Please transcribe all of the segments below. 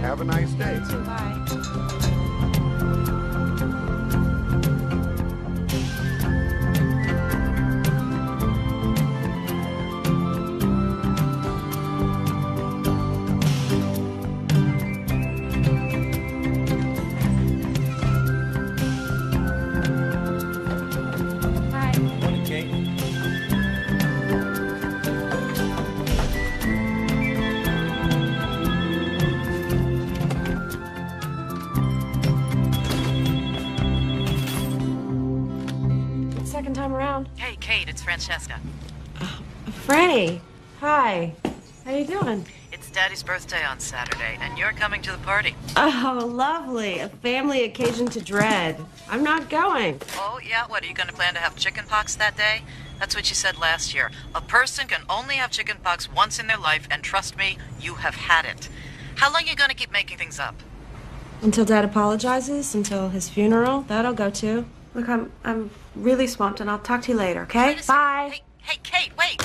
Have a nice day. Bye. Morning, Kate. Second time around. Hey, Kate, it's Francesca. Franny, hi. How you doing? It's Daddy's birthday on Saturday, and you're coming to the party. Oh, lovely. A family occasion to dread. I'm not going. Oh, yeah? What, are you going to plan to have chicken pox that day? That's what you said last year. A person can only have chicken pox once in their life, and trust me, you have had it. How long are you going to keep making things up? Until Dad apologizes, until his funeral. That'll go too. Look, I'm really swamped, and I'll talk to you later, okay? Wait a second. Bye. Hey, Kate, wait!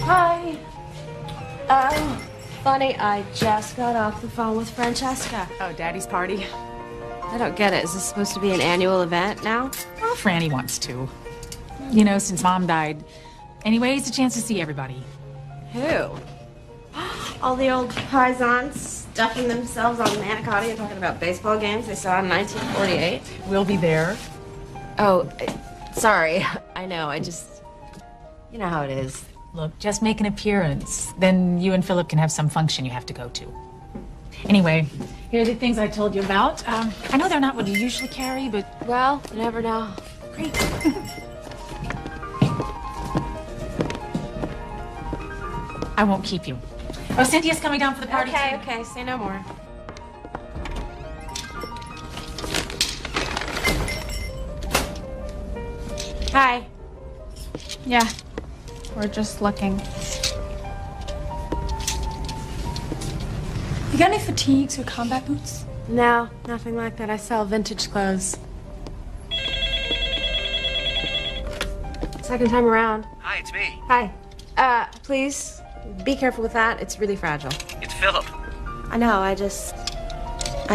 Hi. Funny, I just got off the phone with Francesca. Oh, Daddy's party? I don't get it. Is this supposed to be an annual event now? Well, Franny wants to. You know, since Mom died. Anyway, it's a chance to see everybody. Who? All the old paisans stuffing themselves on manicotti and talking about baseball games they saw in 1948. We'll be there. Oh, sorry. I know. You know how it is. Look, just make an appearance. Then you and Philip can have some function you have to go to. Anyway, here are the things I told you about. I know they're not what you usually carry, but... Well, you never know. Great. I won't keep you. Oh, Cynthia's coming down for the party, too. Okay. Say no more. Hi. Yeah, we're just looking. You got any fatigues or combat boots? No, nothing like that. I sell vintage clothes. Second time around. Hi, it's me. Hi. Please, be careful with that. It's really fragile. It's Philip. I know, I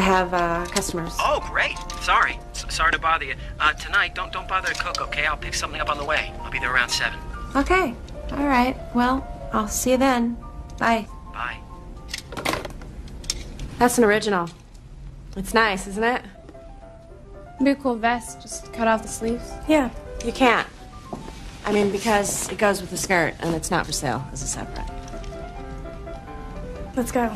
have, customers. Oh, great. Sorry. Sorry to bother you. Tonight, don't bother to cook, okay? I'll pick something up on the way. I'll be there around 7. Okay. All right. Well, I'll see you then. Bye. Bye. That's an original. It's nice, isn't it? Be a cool vest, just cut off the sleeves. Yeah. You can't. I mean, because it goes with the skirt, and it's not for sale as a separate. Let's go.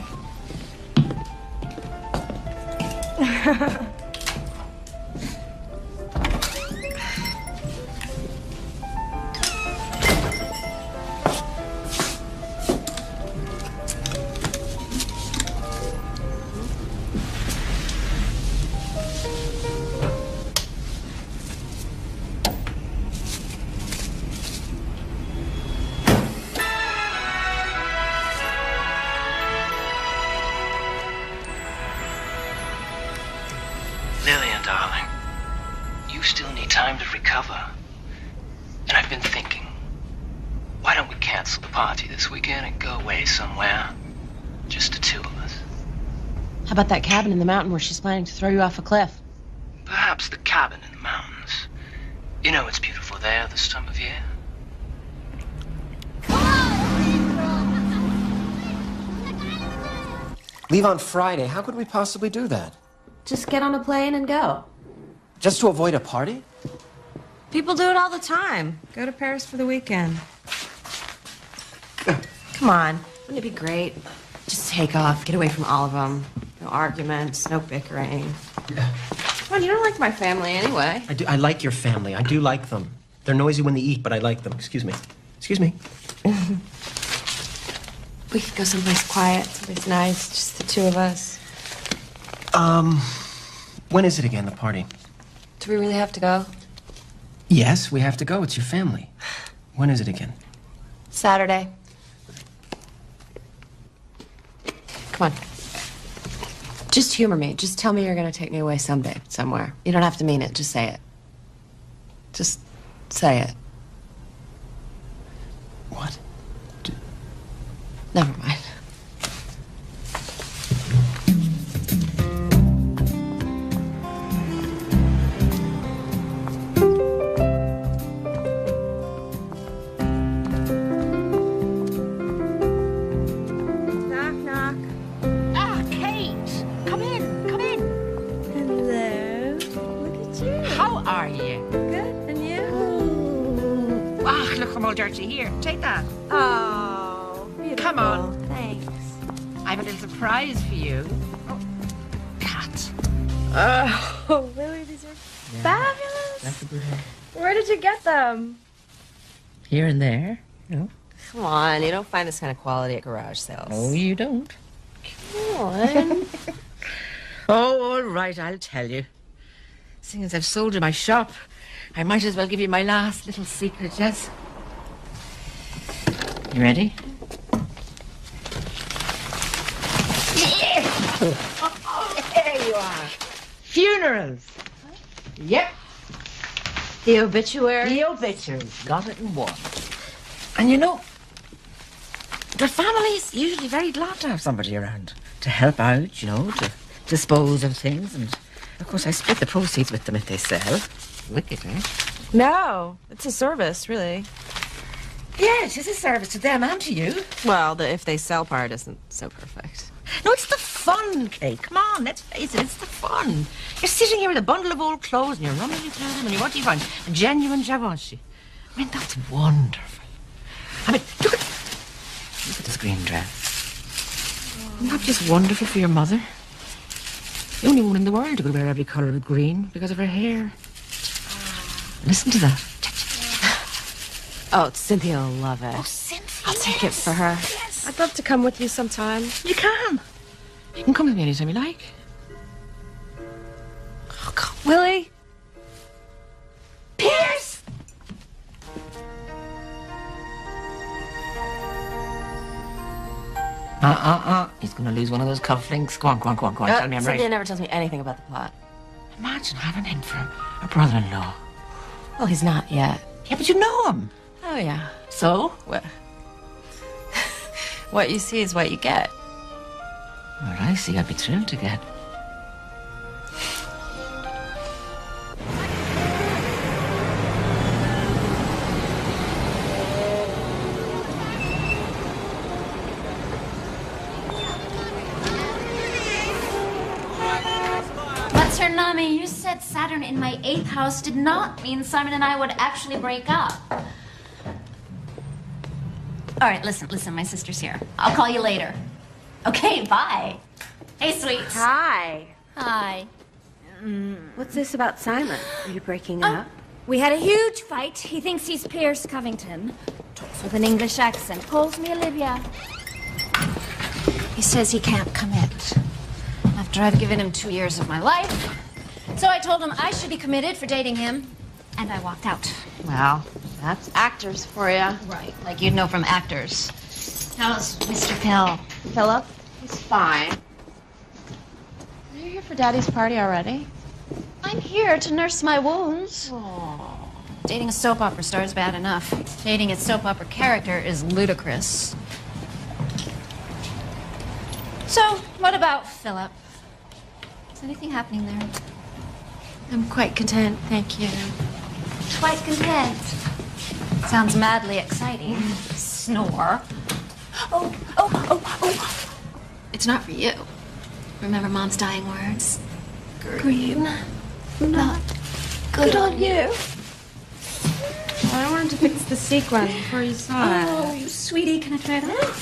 Lillian, darling, you still need time to recover. And I've been thinking, why don't we cancel the party this weekend and go away somewhere? Just the two of us. How about that cabin in the mountain where she's planning to throw you off a cliff? Perhaps the cabin in the mountains. You know it's beautiful there this time of year. Leave on Friday. How could we possibly do that? Just get on a plane and go. Just to avoid a party? People do it all the time. Go to Paris for the weekend. Come on. Wouldn't it be great? Just take off, get away from all of them. No arguments, no bickering. Come on, you don't like my family anyway. I do. I like your family. I do like them. They're noisy when they eat, but I like them. Excuse me. Excuse me. We could go someplace quiet, someplace nice, just the two of us. When is it again, the party? Do we really have to go? Yes, we have to go. It's your family. When is it again? Saturday. Come on. Just humor me. Just tell me you're gonna take me away someday, somewhere. You don't have to mean it. Just say it. Just say it. What? Never mind. Knock, knock. Ah, Kate! Come in, come in. Hello. Look at you. How are you? Good. And you? Ah, look, I'm all dirty. Here, take that. Oh, beautiful. Come on. Thanks. I have a little surprise for you. Oh, cat. Oh, Lily, these are fabulous. Where did you get them? Here and there. No. Come on, you don't find this kind of quality at garage sales. Oh, you don't. Come on. Oh, all right, I'll tell you. Seeing as I've sold you my shop, I might as well give you my last little secret, Jess. You ready? There you are. Funerals. Yep. The obituary? The obituaries. Got it in one. And you know, the family's usually very glad to have somebody around to help out, you know, to dispose of things. And, of course, I split the proceeds with them if they sell. Wicked, eh? No, it's a service, really. Yeah, it is a service to them and to you. Well, the if they sell part isn't so perfect. No, it's the fun, Kate. Come on, let's face it, it's the fun. You're sitting here with a bundle of old clothes and you're rummaging through them and what do you find? A genuine Givenchy. I mean, that's wonderful. I mean, look at this green dress. Isn't that just wonderful for your mother? The only one in the world who could wear every colour of green because of her hair. Listen to that. Oh, Cynthia will love it. Oh, Cynthia. I'll take it for her. Yes. I'd love to come with you sometime. You can. You can come with me anytime you like. Oh, God. Willie? Pierce! He's going to lose one of those cufflinks. Go on. Tell me I'm Cynthia right. never tells me anything about the plot. Imagine having him for a brother-in-law. Well, he's not yet. Yeah, but you know him. Oh, yeah. So? What you see is what you get. What I see, I'd be thrilled to get. Sir Nami, you said Saturn in my 8th house did not mean Simon and I would actually break up. All right, listen, my sister's here. I'll call you later. Okay, bye. Hey, sweets. Hi. Hi. What's this about Simon? Are you breaking up? We had a huge fight. He thinks he's Pierce Covington. Talks with an English accent. Calls me Olivia. He says he can't commit. After I've given him 2 years of my life. So I told him I should be committed for dating him. And I walked out. Well, that's actors for you. Right, like you'd know from actors. How's Mr. Pill? Philip? He's fine. Are you here for Daddy's party already? I'm here to nurse my wounds. Dating a soap opera star is bad enough. Dating a soap opera character is ludicrous. So, what about Philip? Is anything happening there? I'm quite content, thank you. Quite content. Sounds madly exciting. Snore. Oh. It's not for you. Remember Mom's dying words? Green. Not good on you. I wanted to fix the sequin before you saw it. Oh, sweetie, can I try that?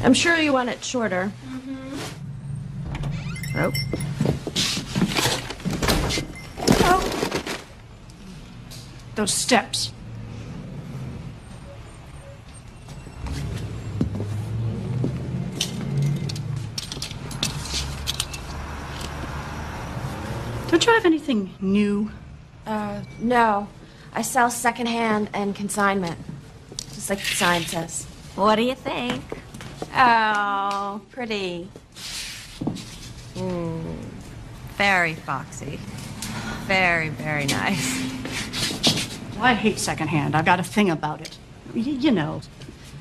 I'm sure you want it shorter. Oh. Oh. Those steps. Don't you have anything new? No. I sell secondhand and consignment. Just like the sign says. What do you think? Oh, pretty. Very foxy. Very, very nice. Well, I hate secondhand. I've got a thing about it. You know,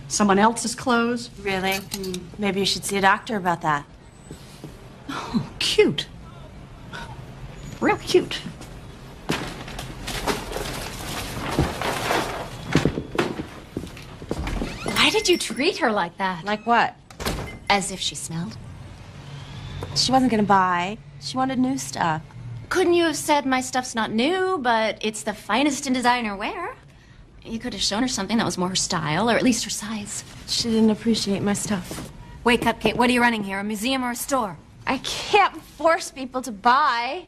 someone else's clothes. Really? Maybe you should see a doctor about that. Oh, cute. Real cute. Why did you treat her like that? Like what? As if she smelled. She wasn't gonna buy. She wanted new stuff. Couldn't you have said my stuff's not new, but it's the finest in designer wear? You could have shown her something that was more her style, or at least her size. She didn't appreciate my stuff. Wake up, Kate. What are you running here, a museum or a store? I can't force people to buy.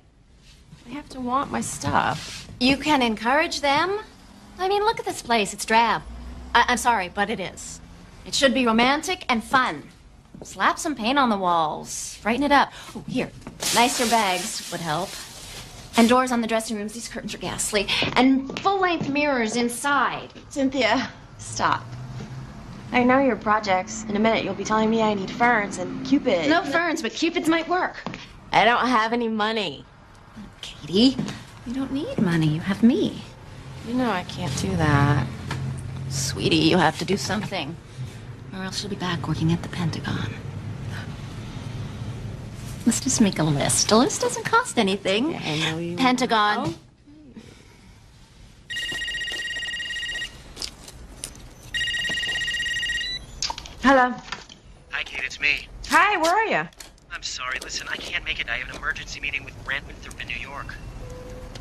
They have to want my stuff. You can encourage them. I mean, look at this place. It's drab. I'm sorry, but it is. It should be romantic and fun. Slap some paint on the walls. Brighten it up. Oh, here. Nicer bags would help. And doors on the dressing rooms. These curtains are ghastly. And full-length mirrors inside. Cynthia, stop. I know your projects. In a minute, you'll be telling me I need ferns and Cupid. No ferns, but Cupids might work. I don't have any money. Katie, you don't need money. You have me. You know I can't do that. Sweetie, you have to do something. Or else you'll be back working at the Pentagon. Let's just make a list. A list doesn't cost anything. Yeah, I know you. Pentagon. Hello. Hi, Kate, it's me. Hi, where are you? I'm sorry, listen, I can't make it. I have an emergency meeting with Grant Winthrop in New York.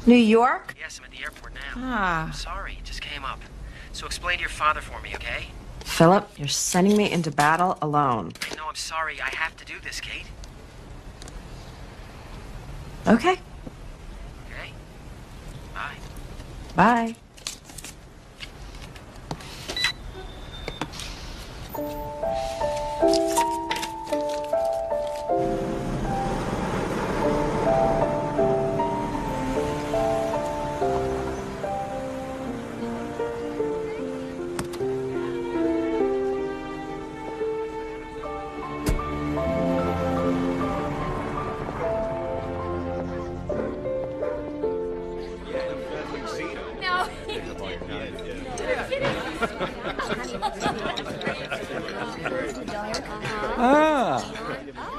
New York? Yes, I'm at the airport now. Ah. I'm sorry, it just came up. So explain to your father for me, okay? Philip, you're sending me into battle alone. I know, I'm sorry. I have to do this, Kate. Okay. Okay? Bye. Bye.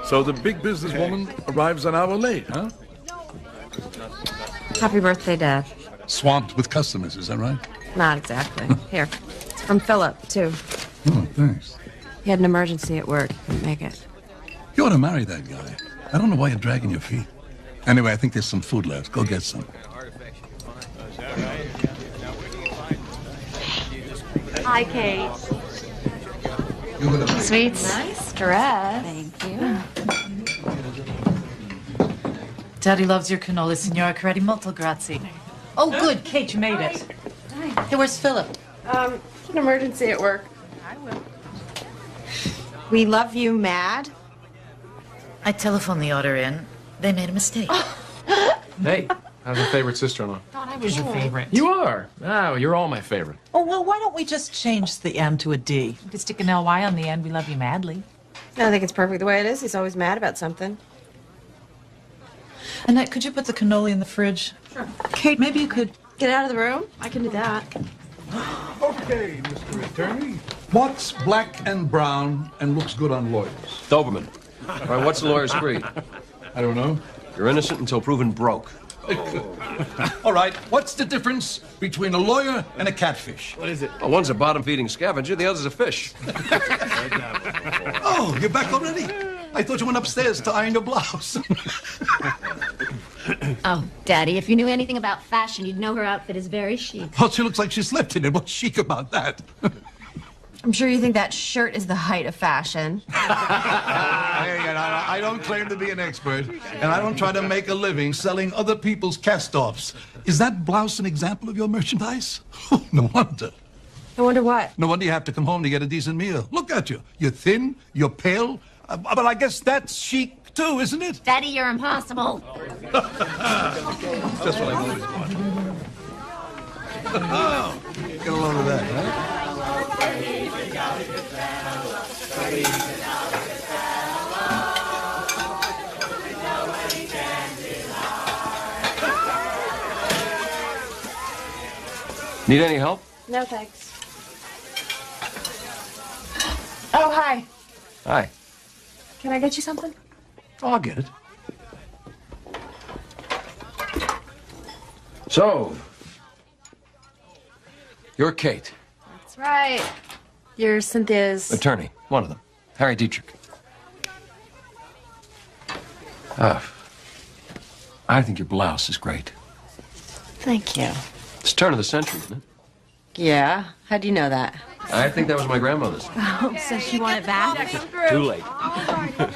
So the big businesswoman arrives an hour late, huh? Happy birthday, Dad. Swamped with customers, is that right? Not exactly. Here. It's from Philip, too. Oh, thanks. He had an emergency at work. Couldn't make it. You ought to marry that guy. I don't know why you're dragging your feet. Anyway, I think there's some food left. Go get some. Hi, Kate. Sweets. Nice dress. Thank you. Daddy loves your cannoli, Signora Coretti. Molto grazie. Oh, good. Kate, you made it. Hey, where's Philip? An emergency at work. I will. We love you, Mad. I telephoned the order in. They made a mistake. Hey, how's your favorite sister-in-law? Thought I was your favorite. You are. Oh, you're all my favorite. Oh, well, why don't we just change the M to a D? We could stick an L-Y on the end. We love you madly. I think it's perfect the way it is. He's always mad about something. Annette, could you put the cannoli in the fridge? Sure. Kate, maybe you could... Get out of the room. I can do that. Okay, Mr. Attorney. What's black and brown and looks good on lawyers? Doberman. All right, what's the lawyer's creed? I don't know. You're innocent until proven broke. All right, what's the difference between a lawyer and a catfish? What is it? Well, one's a bottom-feeding scavenger, the other's a fish. Oh, you're back already? I thought you went upstairs to iron your blouse. Oh, Daddy, if you knew anything about fashion, you'd know her outfit is very chic. Well, she looks like she slept in it. What's chic about that? I'm sure you think that shirt is the height of fashion. I don't claim to be an expert, and I don't try to make a living selling other people's cast-offs. Is that blouse an example of your merchandise? No wonder. I wonder what? No wonder you have to come home to get a decent meal. Look at you. You're thin, you're pale, but I guess that's chic too, isn't it? Daddy, you're impossible. Just what I've always wanted. Oh, get a load of that, huh? Need any help? No, thanks. Oh, hi. Hi. Can I get you something? Oh, I'll get it. So, you're Kate. That's right. You're Cynthia's... Attorney, one of them. Harry Dietrich. I think your blouse is great. Thank you. It's turn of the century, isn't it? Yeah? How do you know that? I think that was my grandmother's. Oh, so she wanted back? Too late. Good,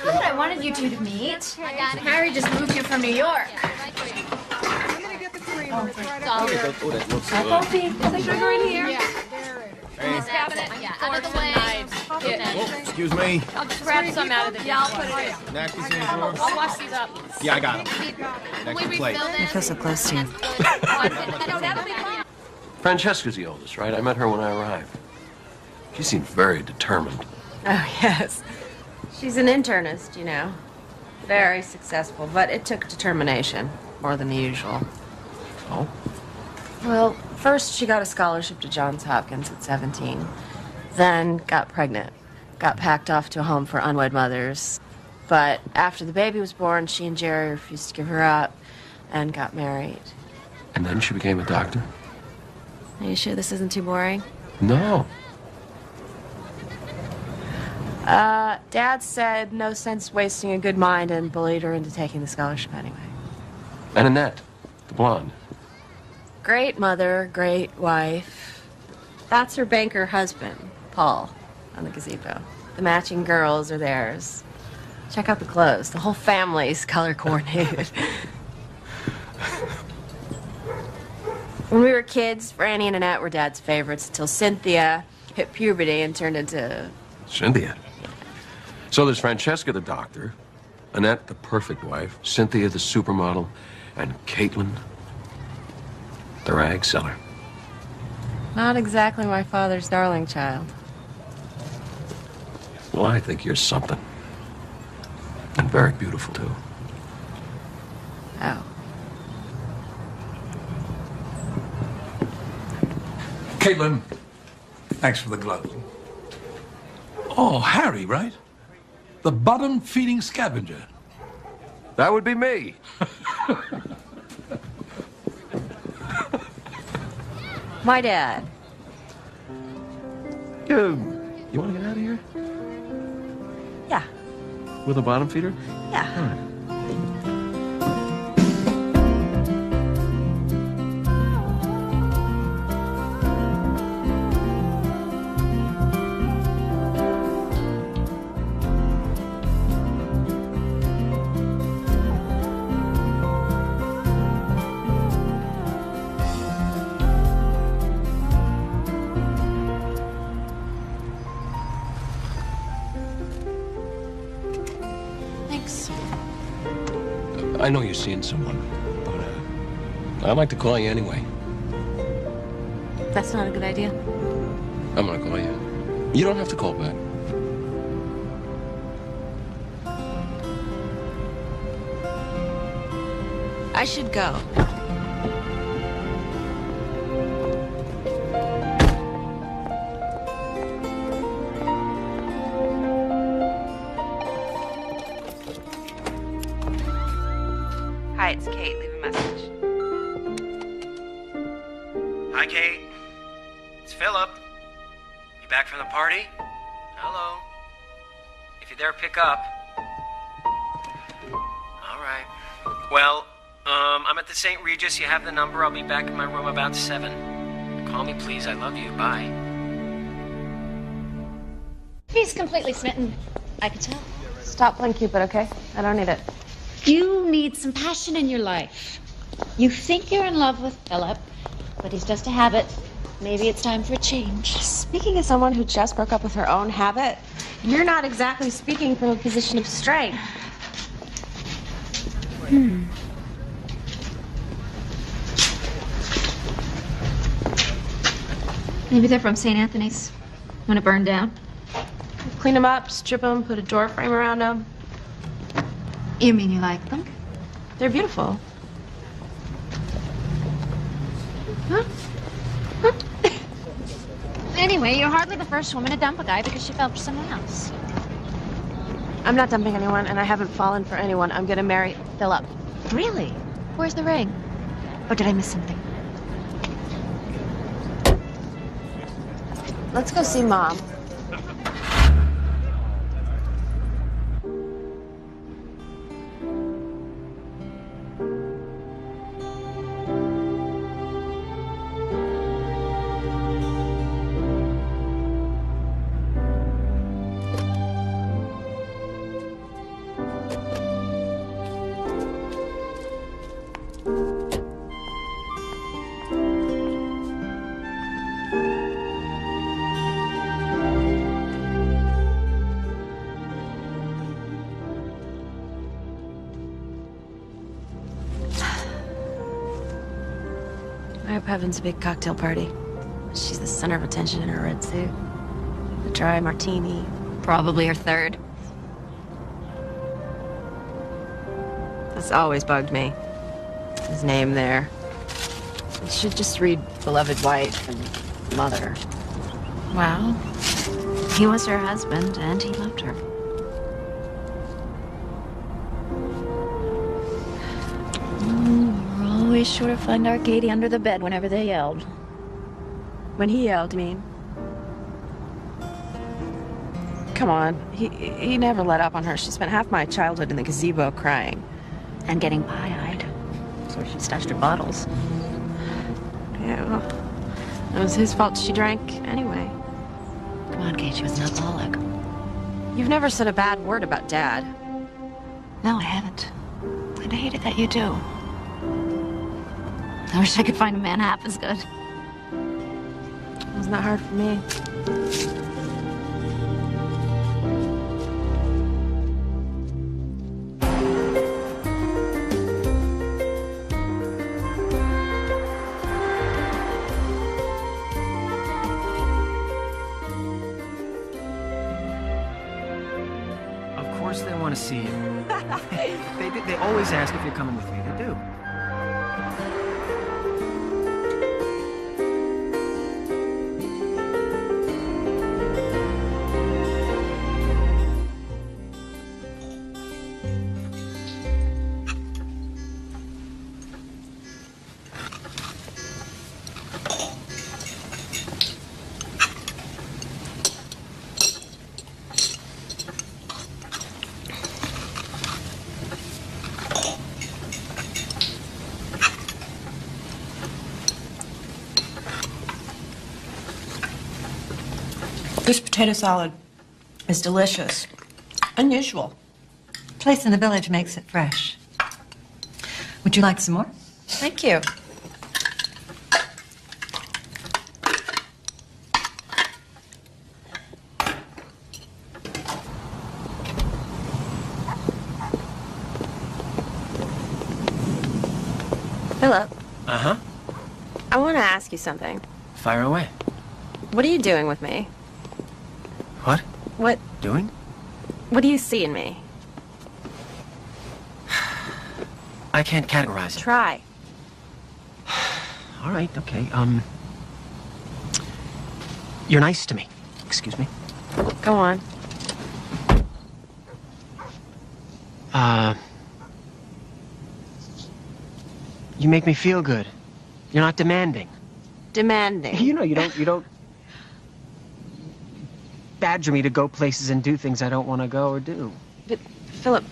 I wanted you two to meet. Harry just moved here from New York. In this cabinet. Yeah, out of the way. Excuse me. I'll just grab some out of the I'll put it in. Napkins in the drawer. I'll wash these up. Yeah, I got them. Next plate. I feel so close to you. Francesca's the oldest, right? I met her when I arrived. She seemed very determined. Oh, yes. She's an internist, you know. Very successful, but it took determination, more than the usual. Oh? Well, first she got a scholarship to Johns Hopkins at 17. Then got pregnant. Got packed off to a home for unwed mothers. But after the baby was born, she and Jerry refused to give her up and got married. And then she became a doctor? Are you sure this isn't too boring? No. Dad said no sense wasting a good mind and bullied her into taking the scholarship anyway. And Annette, the blonde. Great mother, great wife. That's her banker husband, Paul, on the gazebo. The matching girls are theirs. Check out the clothes. The whole family's color coordinated. When we were kids, Franny and Annette were Dad's favorites until Cynthia hit puberty and turned into... Cynthia? So there's Francesca, the doctor, Annette, the perfect wife, Cynthia, the supermodel, and Caitlin, the rag seller. Not exactly my father's darling child. Well, I think you're something. And very beautiful, too. Oh. Caitlin, thanks for the glove. Oh, Harry, right? The bottom-feeding scavenger. That would be me. My dad. You want to get out of here? Yeah. With a bottom feeder? Yeah. All right. I know you're seeing someone, but I'd like to call you anyway. That's not a good idea. I'm gonna call you. You don't have to call back. I should go. Hi, it's Kate. Leave a message. Hi, Kate. It's Philip. You back from the party? Hello. If you're there, pick up. All right. Well, I'm at the St. Regis. You have the number. I'll be back in my room about 7. Call me, please. I love you. Bye. He's completely smitten. I could tell. Stop playing Cupid, okay? I don't need it. You need some passion in your life. You think you're in love with Philip, but he's just a habit. Maybe it's time for a change. Speaking as someone who just broke up with her own habit, you're not exactly speaking from a position of strength. Maybe they're from St. Anthony's when it burned down. Clean them up, strip them, put a door frame around them. You mean you like them? They're beautiful. Anyway, you're hardly the first woman to dump a guy because she fell for someone else. I'm not dumping anyone, and I haven't fallen for anyone. I'm gonna marry Philip. Really? Where's the ring? Or did I miss something? Let's go see Mom. I hope Heaven's a big cocktail party. She's the center of attention in her red suit. A dry martini. Probably her third. That's always bugged me. His name there. It should just read beloved wife and mother. Well, he was her husband and he loved her. We're always sure to find our Katie under the bed whenever they yelled. When he yelled, you mean? Come on, he never let up on her. She spent half my childhood in the gazebo crying. And getting pie-eyed. That's where she stashed her bottles. Yeah, well, it was his fault she drank anyway. Come on, Kate, she was an alcoholic. You've never said a bad word about Dad. No, I haven't. And I hate it that you do. I wish I could find a man half as good. It wasn't that hard for me. Of course they want to see you. They always ask if you're coming with me. They do. This potato salad is delicious. Unusual. Place in the village makes it fresh. Would you like some more? Thank you. Philip, Uh-huh. I want to ask you something. Fire away. What are you doing with me? What? What Doing? do you see in me? I can't categorize it. Try. All right, okay. You're nice to me. Excuse me. Go on. You make me feel good. You're not demanding. Demanding. You know, you don't badger me to go places and do things I don't want to go or do. But, Philip,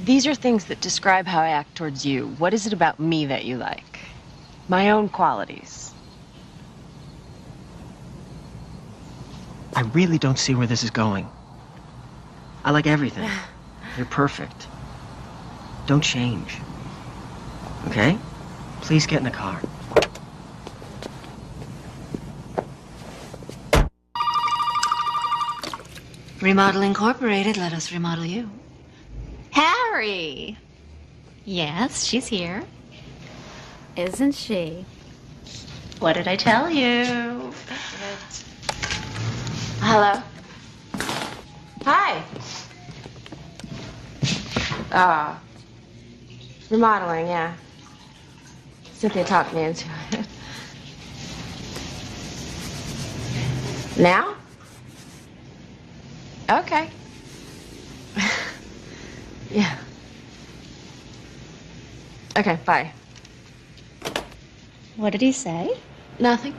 these are things that describe how I act towards you. What is it about me that you like? My own qualities. I really don't see where this is going. I like everything. You're perfect. Don't change. Okay? Please get in the car. Remodel Incorporated, let us remodel you. Harry! Yes, she's here. Isn't she? What did I tell you? Hello? Hi. Remodeling, yeah. Cynthia talked me into it. Now? Okay. Yeah. Okay, bye. What did he say? Nothing.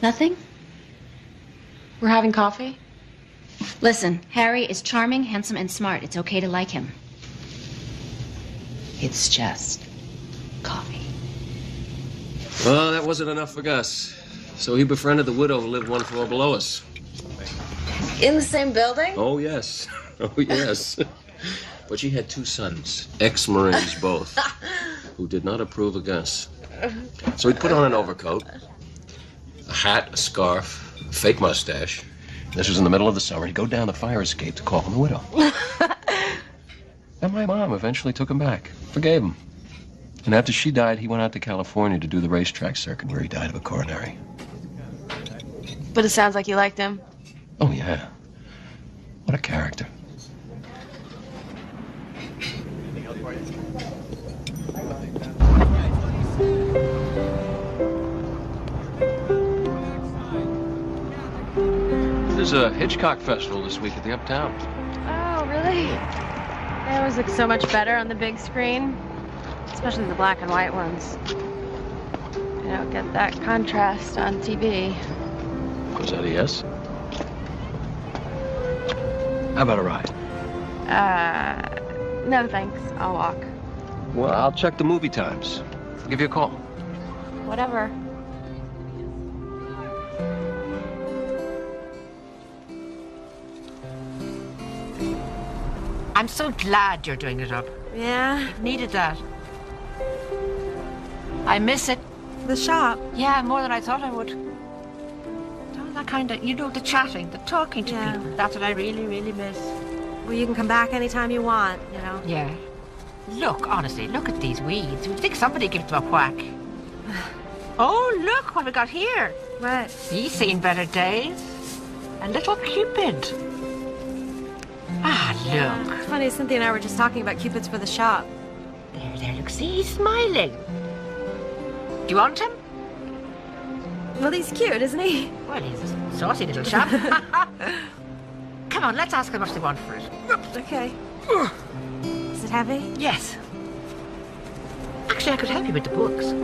Nothing? We're having coffee? Listen, Harry is charming, handsome, and smart. It's okay to like him. It's just coffee. Well, that wasn't enough for Gus. So he befriended the widow who lived one floor below us. In the same building? Oh, yes. Oh, yes. But she had two sons, ex-Marines both, who did not approve of Gus. So he put on an overcoat, a hat, a scarf, a fake mustache. This was in the middle of the summer. He'd go down the fire escape to call on the widow. And my mom eventually took him back, forgave him. And after she died, he went out to California to do the racetrack circuit, where he died of a coronary. But it sounds like you liked him. Oh, yeah. What a character. There's a Hitchcock festival this week at the Uptown. Oh, really? They always look so much better on the big screen, especially the black and white ones. You don't get that contrast on TV. Was that a yes? How about a ride? No thanks. I'll walk. Well, I'll check the movie times. I'll give you a call. Whatever. I'm so glad you're doing it up. Yeah? Needed that. I miss it. The shop? Yeah, more than I thought I would. That kind of, you know, the chatting, the talking to people. That's what I really, really miss. Well, you can come back anytime you want, you know. Yeah. Look, honestly, look at these weeds. You'd think somebody gave them a whack. Oh, look what we got here. What? He's seen better days. A little Cupid. Ah, look. It's funny, Cynthia and I were just talking about Cupids for the shop. There, look, see, he's smiling. Do you want him? Well, he's cute, isn't he? Well, he's a saucy little chap. Come on, let's ask them what they want for it. Okay. Is it heavy? Yes. Actually, I could help you with the books.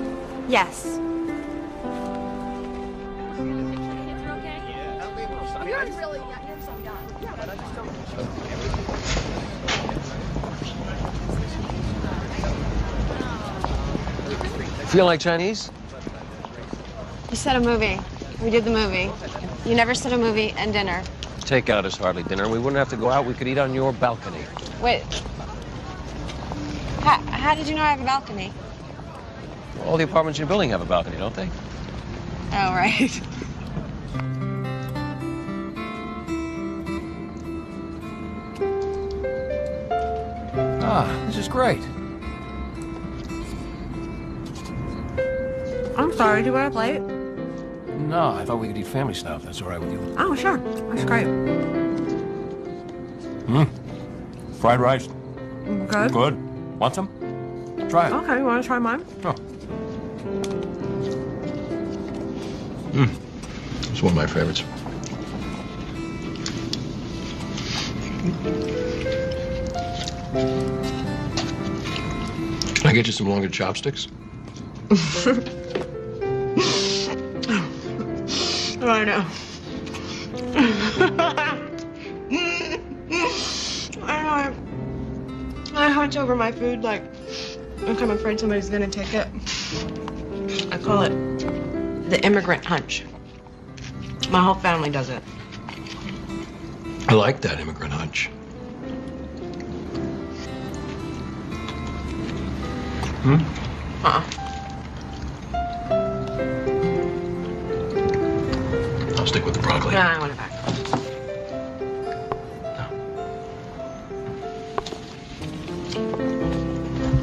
Yes. Feel like Chinese? You said a movie. We did the movie. You never said a movie and dinner. Takeout is hardly dinner. We wouldn't have to go out. We could eat on your balcony. Wait. How did you know I have a balcony? All the apartments in your building have a balcony, don't they? Oh, right. Ah, this is great. I'm sorry, do you want a plate? No, I thought we could eat family stuff. That's all right with you. Oh, sure. That's great. Fried rice. Good? Good. Want some? Try it. Okay, you want to try mine? Oh. It's one of my favorites. Can I get you some longer chopsticks? I know. I hunch over my food like I'm afraid somebody's gonna take it. I call it the immigrant hunch. My whole family does it. I like that immigrant hunch. I'll stick with the broccoli. No, I want it back.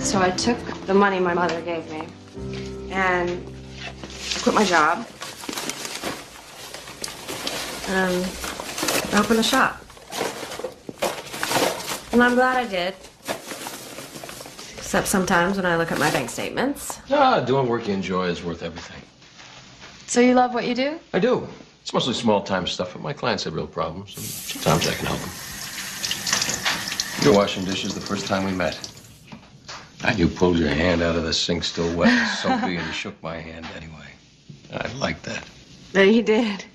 So I took the money my mother gave me and I quit my job and opened a shop. And I'm glad I did. Except sometimes when I look at my bank statements. Doing work you enjoy is worth everything. So you love what you do? I do. It's mostly small-time stuff, but my clients have real problems, and sometimes I can help them. You were washing dishes the first time we met. And you pulled your hand out of the sink still wet and soapy, and you shook my hand anyway. I liked that. No, you did.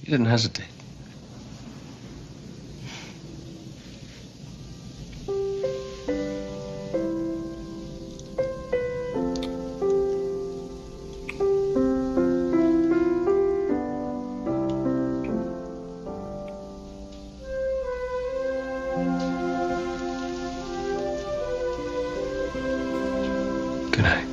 You didn't hesitate. Good night.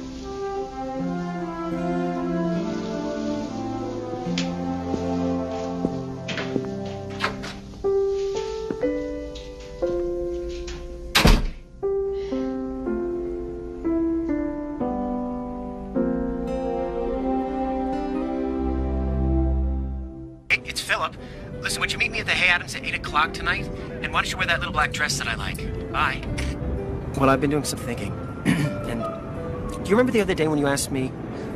Hey, it's Philip. Listen, would you meet me at the Hay Adams at 8 o'clock tonight? And why don't you wear that little black dress that I like? Bye. Well, I've been doing some thinking. And do you remember the other day when you asked me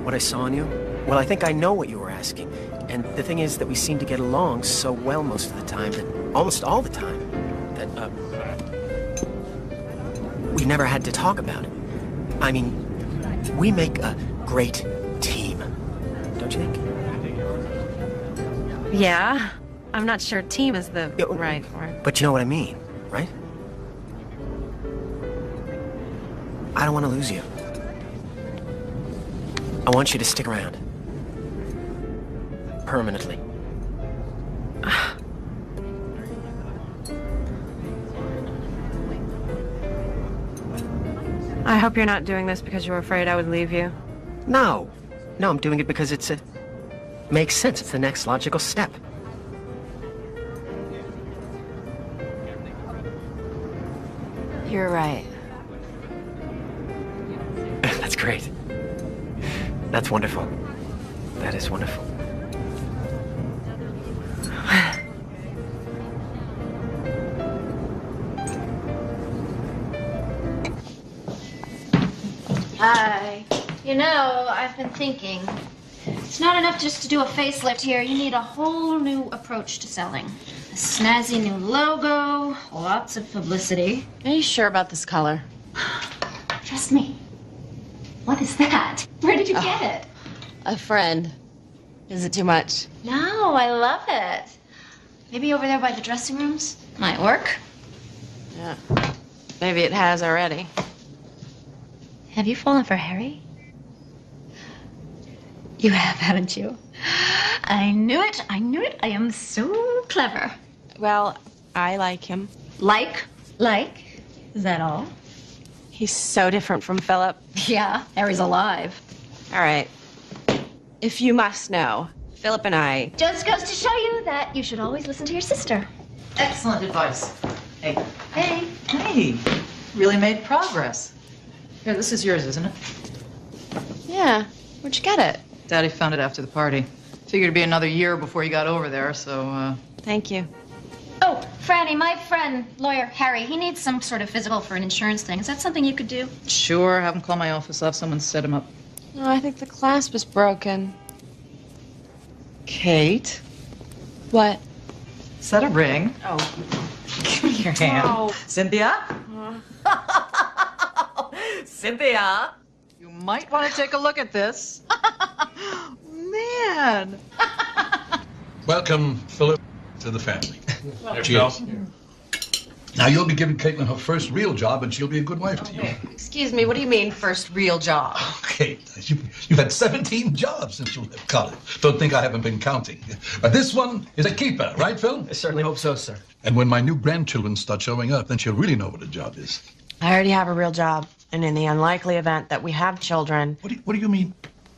what I saw in you? Well, I think I know what you were asking. And the thing is that we seem to get along so well most of the time, that almost all the time, that, we never had to talk about it. I mean, we make a great team, don't you think? Yeah. I'm not sure team is the right word. But you know what I mean, right? I don't want to lose you. I want you to stick around. Permanently. I hope you're not doing this because you were afraid I would leave you. No. No, I'm doing it because makes sense. It's the next logical step. You're right. That's great. That's wonderful. That is wonderful. Hi. You know, I've been thinking. It's not enough just to do a facelift here. You need a whole new approach to selling. A snazzy new logo, lots of publicity. Are you sure about this color? Trust me. What is that? Where did you get it? A friend. Is it too much? No, I love it. Maybe over there by the dressing rooms? Might work. Yeah. Maybe it has already. Have you fallen for Harry? You have, haven't you? I knew it. I knew it. I am so clever. Well, I like him. Like? Is that all? He's so different from Philip. Yeah, Harry's alive. All right. If you must know, Philip and I... Just goes to show you that you should always listen to your sister. Excellent advice. Hey. Hey. Hey. Really made progress. Here, this is yours, isn't it? Yeah. Where'd you get it? Daddy found it after the party. Figured it'd be another year before you got over there, so, Thank you. Oh, Franny, my friend, lawyer Harry, he needs some sort of physical for an insurance thing. Is that something you could do? Sure, have him call my office. I'll have someone set him up. No, I think the clasp was broken. Kate? What? Is that a ring? Oh. Give me your hand. Oh. Cynthia? Cynthia? You might want to take a look at this. Man. Welcome, Philip, to the family. There, Cheers. Now, you'll be giving Caitlin her first real job, and she'll be a good wife to you. Excuse me, what do you mean, first real job? Okay, you've had 17 jobs since you left college. Don't think I haven't been counting. But this one is a keeper, right, Phil? I certainly hope so, sir. And when my new grandchildren start showing up, then she'll really know what a job is. I already have a real job. And in the unlikely event that we have children... What do you mean,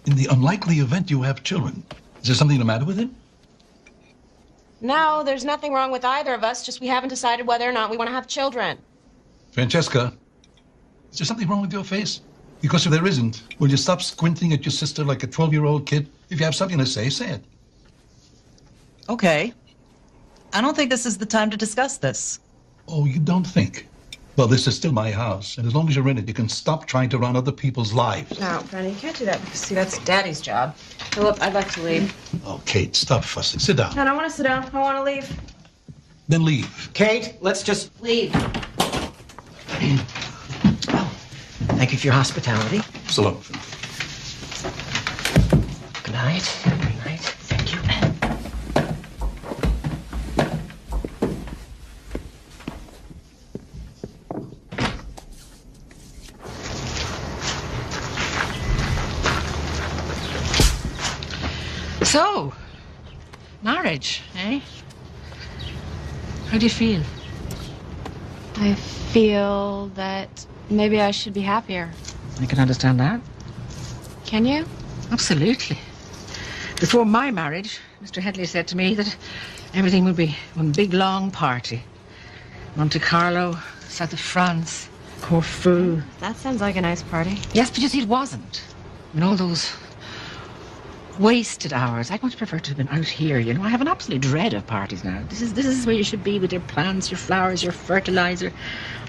in the unlikely event you have children? Is there something the matter with him? No, there's nothing wrong with either of us, just we haven't decided whether or not we want to have children. Francesca, is there something wrong with your face? Because if there isn't, will you stop squinting at your sister like a 12-year-old kid? If you have something to say it. Okay. I don't think this is the time to discuss this. Oh, you don't think? Well, this is still my house, and as long as you're in it, you can stop trying to run other people's lives. No, Brennan, you can't do that because, see, that's Daddy's job. Philip, I'd like to leave. Oh, Kate, stop fussing. Sit down. I don't want to sit down. I want to leave. Then leave. Kate, let's just... Leave. Thank you for your hospitality. So long. Good night. Good night. Thank you. So, marriage, eh? How do you feel? I feel that maybe I should be happier. I can understand that. Can you? Absolutely. Before my marriage, Mr. Headley said to me that everything would be one big long party. Monte Carlo, south of France, Corfu. That sounds like a nice party. Yes, but you see, it wasn't. I mean, all those wasted hours. I'd much prefer to have been out here, you know. I have an absolute dread of parties now. This is where you should be with your plants, your flowers, your fertilizer.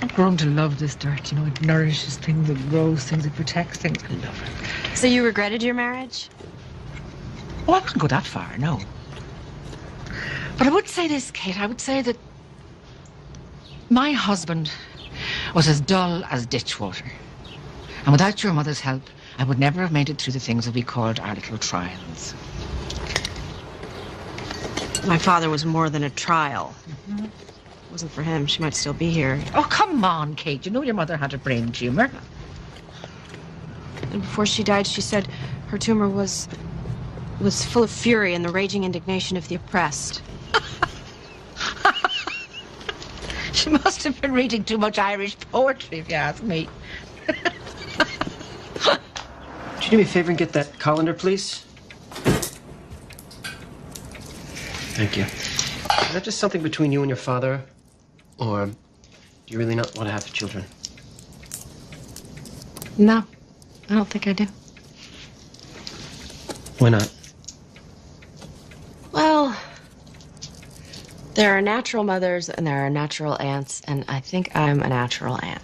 I've grown to love this dirt, you know. It nourishes things, it grows things, it protects things. I love it. So you regretted your marriage? Well, I wouldn't go that far, no. But I would say this, Kate. I would say that my husband was as dull as ditch water. And without your mother's help, I would never have made it through the things that we called our little trials. My father was more than a trial. If it wasn't for him, she might still be here. Oh, come on, Kate. You know your mother had a brain tumor. And before she died, she said her tumor was full of fury and the raging indignation of the oppressed. She must have been reading too much Irish poetry, if you ask me. Could you do me a favor and get that colander, please? Thank you. Is that just something between you and your father? Or do you really not want to have children? No, I don't think I do. Why not? Well, there are natural mothers and there are natural aunts, and I think I'm a natural aunt.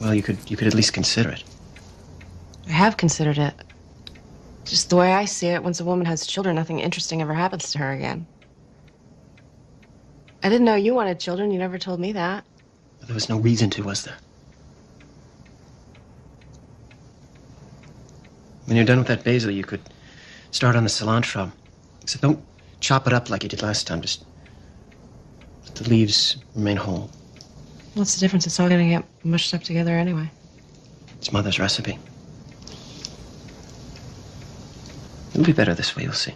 Well, you could at least consider it. I have considered it. Just the way I see it, once a woman has children, nothing interesting ever happens to her again. I didn't know you wanted children. You never told me that. There was no reason to, was there? When you're done with that basil, you could start on the cilantro. Except don't chop it up like you did last time. Just let the leaves remain whole. What's the difference? It's all gonna get mushed up together anyway. It's Mother's recipe. It'll be better this way, you'll see.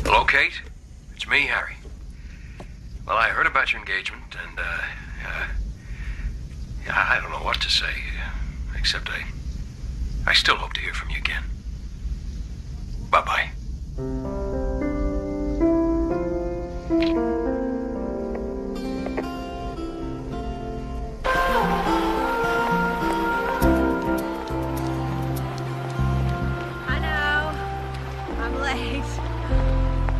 Hello, Kate. It's me, Harry. Well, I heard about your engagement, and, I don't know what to say, except I still hope to hear from you again. Bye-bye. I know. I'm late.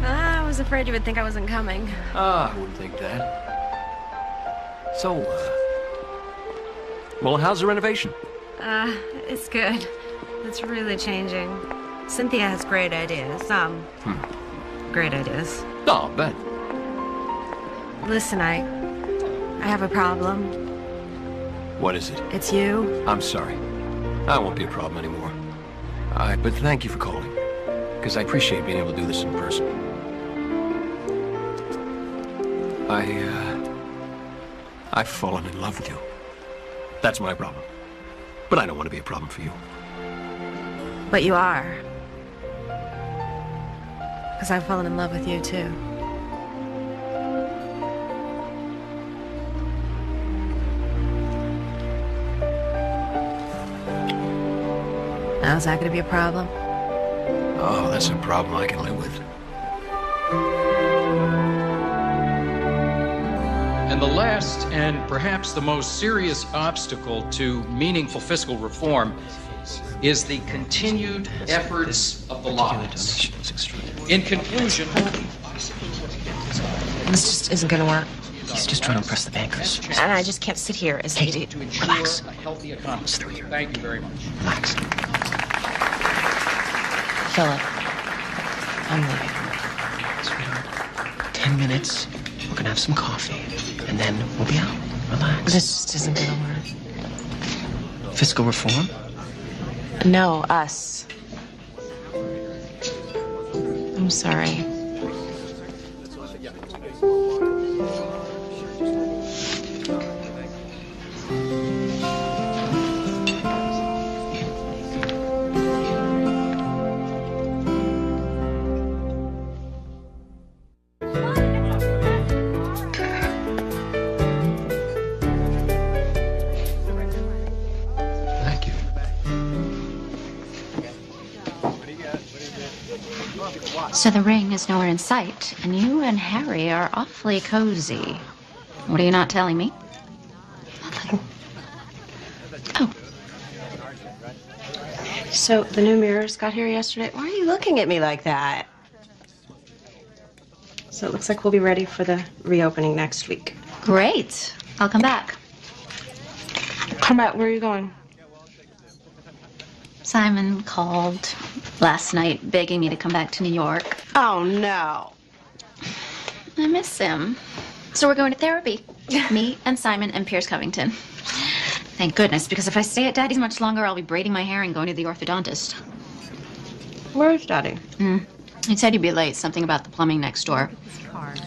I was afraid you would think I wasn't coming. Ah, I wouldn't think that. So, well, how's the renovation? It's good. It's really changing. Cynthia has great ideas. Great ideas. Oh, I bet. Listen, I have a problem. What is it? It's you. I'm sorry. I won't be a problem anymore. All right, but thank you for calling. Because I appreciate being able to do this in person. I've fallen in love with you. That's my problem. But I don't want to be a problem for you. But you are. Because I've fallen in love with you, too. Now, is that going to be a problem? Oh, that's a problem I can live with. And the last and perhaps the most serious obstacle to meaningful fiscal reform is the continued efforts of the lobbies. In conclusion, This just isn't going to work. He's just trying to impress the bankers. And I just can't sit here as Kate, they to ensure relax. a healthy economy. Thank you very much. Relax. Philip, I'm leaving. Sweetheart, 10 minutes. We're gonna have some coffee, and then we'll be out. Relax. This just isn't going to work. Fiscal reform? No, us. I'm sorry. Thank you. So the ring is nowhere in sight, and you and Harry are awfully cozy. What are you not telling me? Oh, So the new mirrors got here yesterday. Why are you looking at me like that? So it looks like we'll be ready for the reopening next week. great. I'll come back. Come back. Where are you going? Simon called last night begging me to come back to New York. Oh, no. I miss him. So we're going to therapy. Me and Simon and Pierce Covington. Thank goodness, because if I stay at Daddy's much longer, I'll be braiding my hair and going to the orthodontist. Where is Daddy? He said he'd be late, something about the plumbing next door.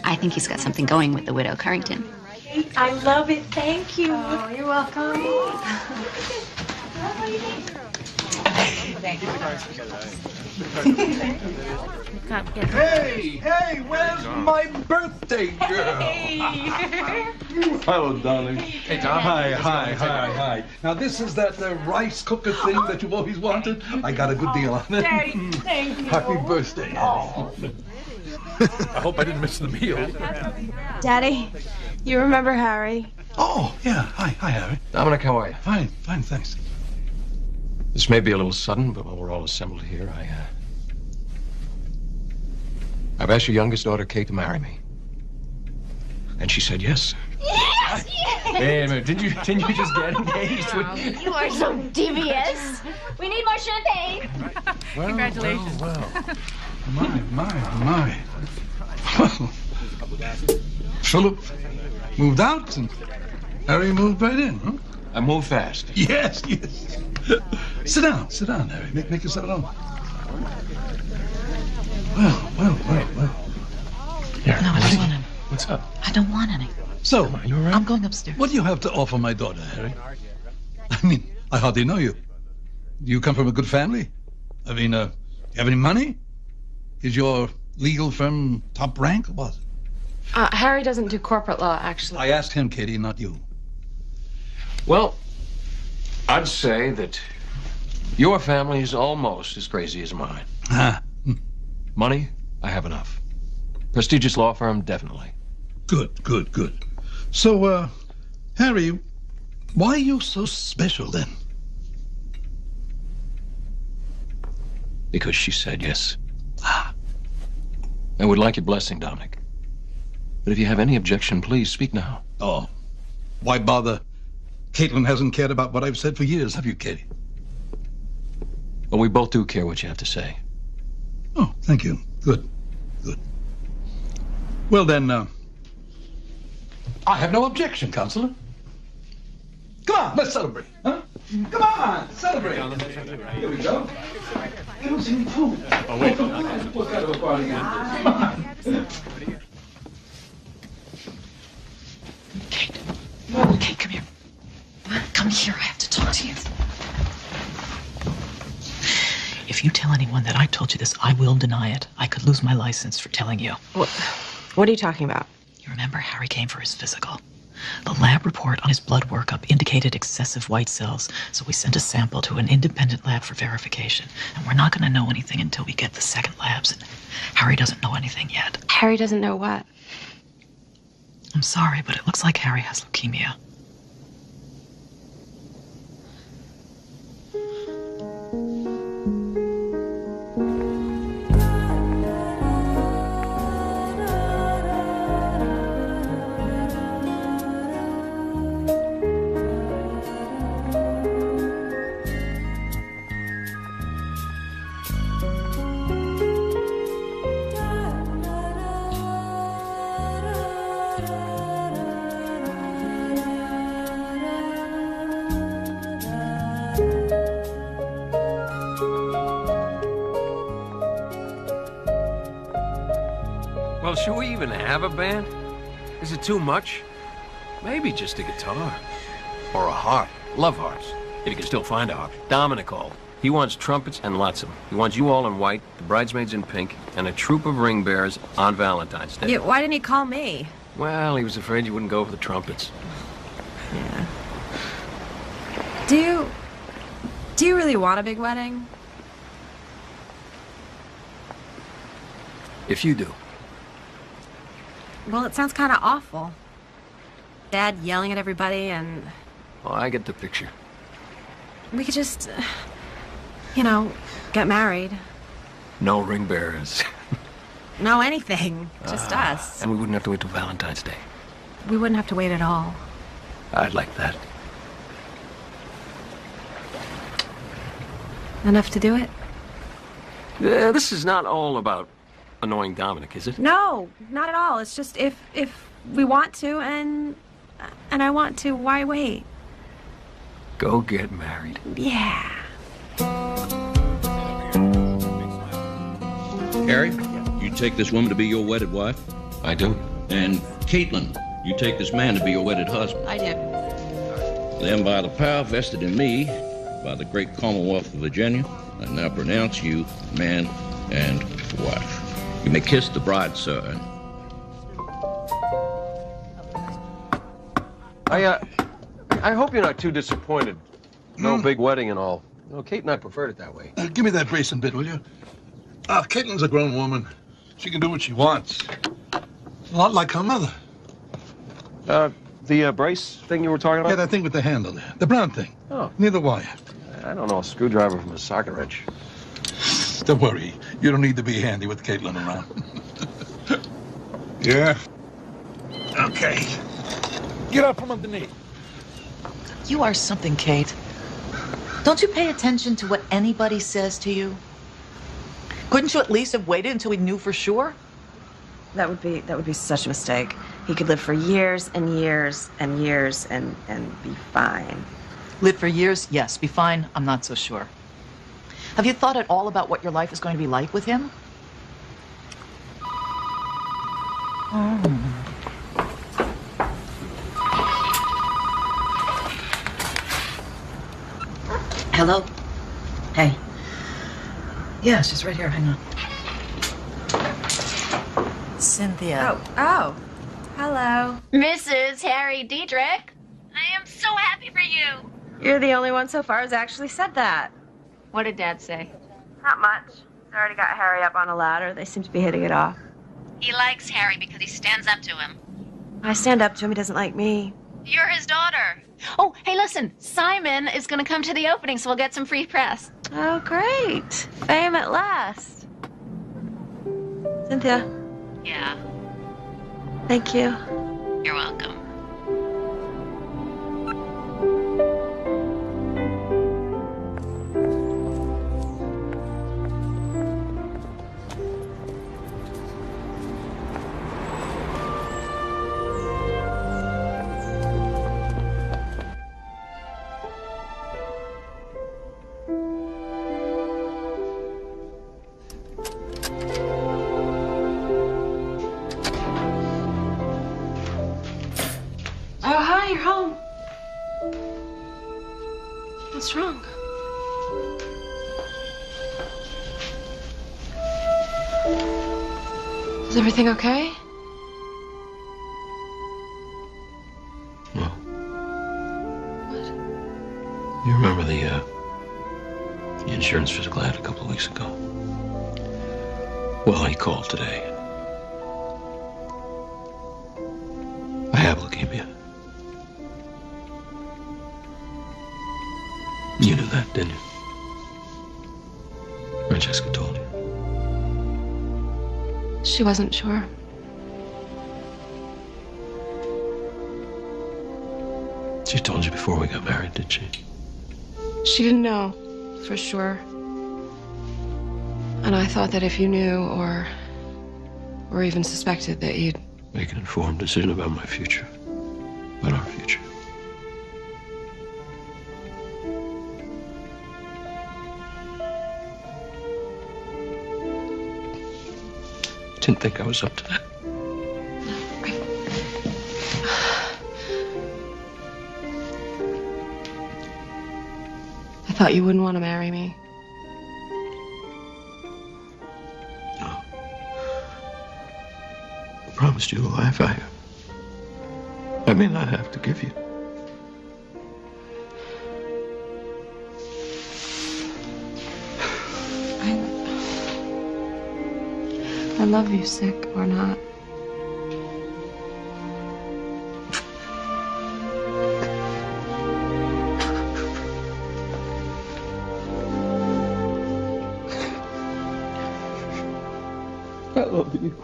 I think he's got something going with the widow Carrington. I love it. Thank you. Oh, you're welcome. Hey, where's my birthday girl? Hello, darling. Hey, Tom. Hi. Now, this is that rice cooker thing that you've always wanted. I got a good deal on it. Daddy, thank you. Happy birthday. I hope I didn't miss the meal. Daddy, you remember Harry? Oh, yeah. Hi, Harry. Dominic, how are you? Fine, thanks. This may be a little sudden, but while we're all assembled here, I've asked your youngest daughter, Kate, to marry me. And she said yes. Yes! Wait a minute, didn't you just get engaged? You are so devious. We need more champagne. Well, Congratulations. Well. My. Well, Philip moved out and Harry moved right in, huh? I moved fast. Yes. Sit down, Harry. Make yourself at home. Well. No, I don't want any. What's up? I don't want any. So, You all right? I'm going upstairs. what do you have to offer my daughter, Harry? I mean, I hardly know you. Do you come from a good family? I mean, you have any money? Is your legal firm top rank or what? Harry doesn't do corporate law, actually. I asked him, Katie, not you. Well, I'd say that your family is almost as crazy as mine. Money, I have enough. Prestigious law firm, definitely. Good. So, Harry, why are you so special then? Because she said yes. I would like your blessing, Dominic. But if you have any objection, please speak now. Oh, why bother? Caitlin hasn't cared about what I've said for years, have you, Katie? Well, we both do care what you have to say. Oh, thank you. Good. Well, then, I have no objection, Counselor. Come on, let's celebrate, huh? Come on, celebrate. Here we go. Give us some food. Oh, wait. What kind of a party is this? Come on. Kate, come here. Come here, I have to talk to you. If you tell anyone that I told you this, I will deny it. I could lose my license for telling you. What are you talking about? You remember Harry came for his physical? The lab report on his blood workup indicated excessive white cells, so we sent a sample to an independent lab for verification. And we're not going to know anything until we get the second labs, and Harry doesn't know anything yet. Harry doesn't know what? I'm sorry, but it looks like Harry has leukemia. Well, should we even have a band? Is it too much? Maybe just a guitar. Or a harp. Love harps. If you can still find a harp. Dominic called. He wants trumpets and lots of them. He wants you all in white, the bridesmaids in pink, and a troop of ring bearers on Valentine's Day. Yeah, why didn't he call me? Well, he was afraid you wouldn't go for the trumpets. Yeah. Do you really want a big wedding? If you do. Well, it sounds kind of awful. Dad yelling at everybody, and Oh, I get the picture. we could just, get married. No ring bearers. No anything. Just us. And we wouldn't have to wait till Valentine's Day. We wouldn't have to wait at all. I'd like that. Enough to do it? This is not all about annoying Dominic, is it? No, not at all. It's just if we want to and I want to, why wait? Go get married. Yeah. Harry, you take this woman to be your wedded wife? I do. And Caitlin, you take this man to be your wedded husband? I do. Then by the power vested in me, by the great Commonwealth of Virginia, I now pronounce you man and wife. You may kiss the bride, sir. I hope you're not too disappointed. No big wedding and all. Kate and I preferred it that way. Give me that brace and bit, will you? Caitlin's a grown woman. She can do what she wants. A lot like her mother. The brace thing you were talking about? Yeah, that thing with the handle there. The brown thing. Oh. Near the wire. I don't know, a screwdriver from a socket wrench. Don't worry. You don't need to be handy with Caitlin around. Yeah? Okay. Get up from underneath. You are something, Kate. Don't you pay attention to what anybody says to you? Couldn't you at least have waited until we knew for sure? That would be such a mistake. He could live for years and years and years and be fine. Live for years? Yes. Be fine? I'm not so sure. Have you thought at all about what your life is going to be like with him? Hello? Hey. Yeah, she's right here. Hang on. Cynthia. Oh. Hello. Mrs. Harry Diedrich. I am so happy for you. You're the only one so far who's actually said that. What did Dad say? Not much. He's already got Harry up on a ladder. They seem to be hitting it off. He likes Harry because he stands up to him. I stand up to him. He doesn't like me. You're his daughter. Oh, hey, listen. Simon is going to come to the opening, so we'll get some free press. Oh, great. Fame at last. Cynthia, Yeah, thank you. you're welcome. Is everything okay? No. You remember the insurance physical I had a couple of weeks ago? Well, he called today. I have leukemia. You knew that, didn't you? Francesca told you. She wasn't sure. She told you before we got married, did she? She didn't know, for sure. And I thought that if you knew or even suspected that you'd... Make an informed decision about my future. About our future. Didn't think I was up to that. I thought you wouldn't want to marry me. I promised you a life I may not have to give you. I love you, sick or not. I love you.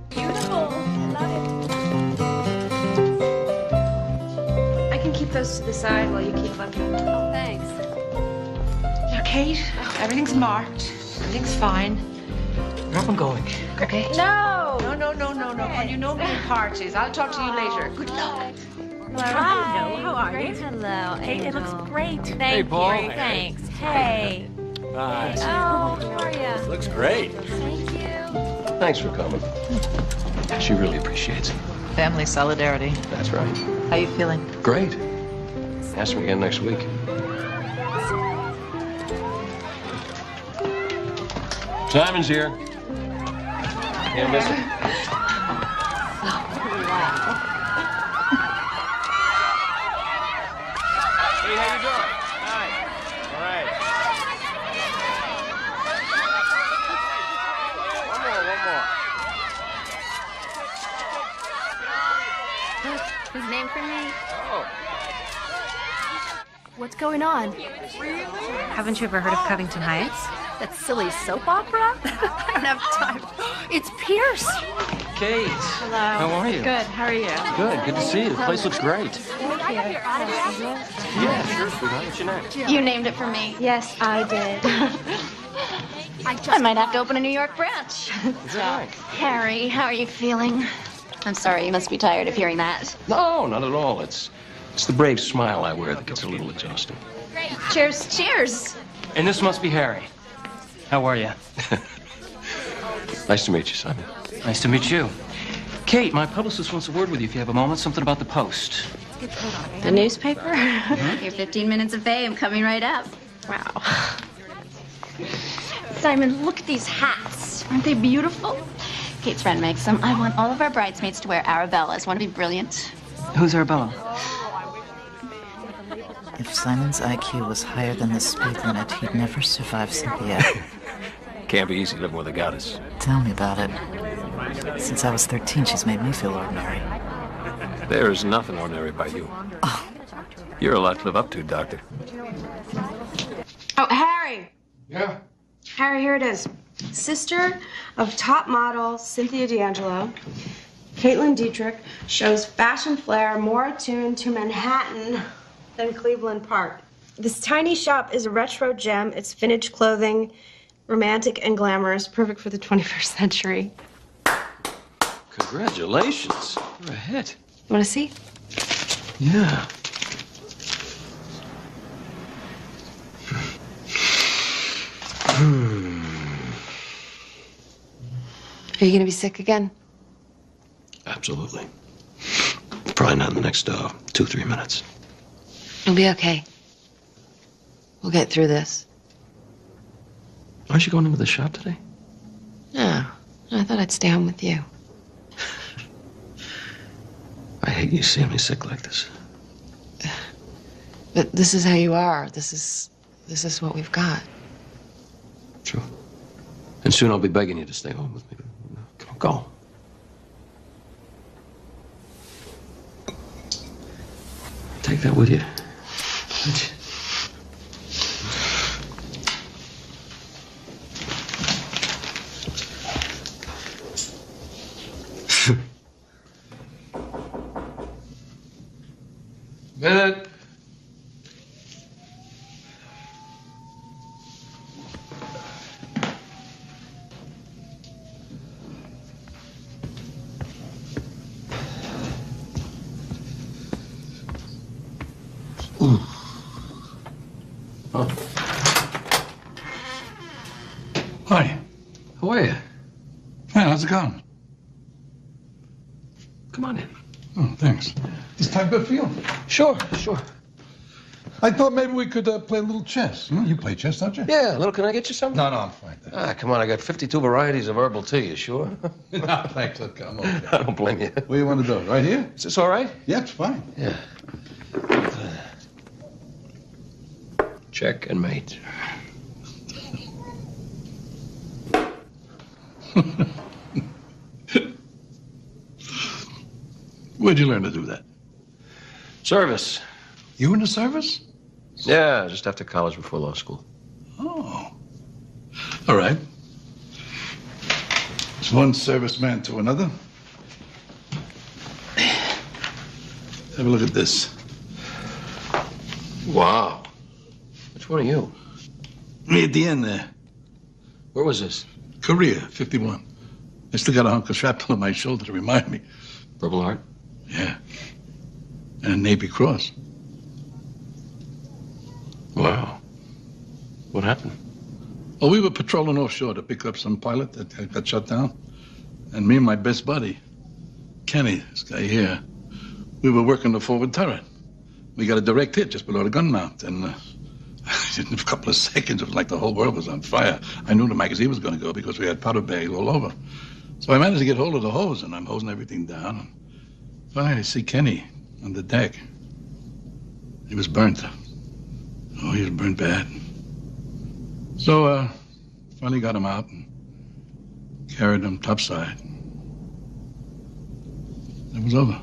Beautiful. I love it. I can keep those to the side while you keep looking. Oh, thanks. Now, Kate, everything's marked. Everything's fine. Where am I going? Okay? No! No. Well, you know me in parties. I'll talk to you later. Good luck. Hi. How are you? Hello, Hey, it looks great. Thank Hey, Paul. you. Thanks. Hey. Nice. Oh, how are you? Looks great. Thank you. Thanks for coming. She really appreciates it. Family solidarity. That's right. How you feeling? Great. Ask me again next week. Simon's here. Can't miss it. Hey, how you doing? Hi. All right. One more. His name for me? Oh. What's going on? Haven't you ever heard of Covington Heights? That silly soap opera? I don't have time. It's Pierce. Kate. Hello. How are you? Good. How are you? Good. Good to see you. The place looks great. Thank you. Yeah, sure, sweetheart. What's your name? You named it for me. Yes, I did. I might have to open a New York branch. Is that right? Harry, how are you feeling? I'm sorry, you must be tired of hearing that. No, not at all. It's the brave smile I wear that gets a little exhausting. Cheers, cheers. And this must be Harry. How are you? Nice to meet you, Simon. Nice to meet you. Kate, my publicist wants a word with you if you have a moment. Something about the Post. The newspaper? Your 15 minutes of fame coming right up. Wow. Simon, look at these hats. Aren't they beautiful? Kate's friend makes them. I want all of our bridesmaids to wear Arabella's. Want to be brilliant? Who's Arabella? If Simon's IQ was higher than the speed limit, he'd never survive Cynthia. Can't be easy living with a goddess. Tell me about it. Since I was 13, she's made me feel ordinary. There is nothing ordinary about you. Oh. You're a lot to live up to, Doctor. Oh, Harry. Yeah? Harry, here it is. Sister of top model Cynthia D'Angelo, Caitlin Dietrich shows fashion flair more attuned to Manhattan than Cleveland Park. This tiny shop is a retro gem. It's vintage clothing, romantic and glamorous, perfect for the 21st century. Congratulations. You're a hit. You want to see? Yeah. Are you going to be sick again? I Absolutely. Probably not in the next 2-3 minutes. It'll be okay. We'll get through this. Aren't you going into the shop today? No, I thought I'd stay home with you. I hate you seeing me sick like this. But this is how you are. This is what we've got. True. And soon I'll be begging you to stay home with me. Come on, go. Take that with you. Minute. Oh. Hi. How are you? Hi, how's it going? Come on in. Oh, thanks. Does time good for you? Sure. I thought maybe we could play a little chess. You play chess, don't you? Yeah, a little. Can I get you something? No, I'm fine. Come on. I got 52 varieties of herbal tea. You sure? No, thanks. Okay, I'm okay. I don't blame you. Where do you want to do it? Right here? Is this all right? Yeah, it's fine. Yeah. Check and mate. Where'd you learn to do that? Service. You in the service? Yeah, just after college, before law school. Oh. All right. It's one serviceman to another. Have a look at this. Wow. Which one are you? Me at the end there. Where was this? Korea, 51. I still got a hunk of shrapnel on my shoulder to remind me. Purple Heart? Yeah. And a Navy Cross. Wow. What happened? Well, we were patrolling offshore to pick up some pilot that got shot down. And me and my best buddy, Kenny, this guy here, we were working the forward turret. We got a direct hit just below the gun mount. And in a couple of seconds, it was like the whole world was on fire. I knew the magazine was going to go because we had powder bags all over. So I managed to get hold of the hose, and I'm hosing everything down. And finally, I see Kenny on the deck. He was burnt. Oh, he was burnt bad. So, finally got him out and carried him topside. It was over.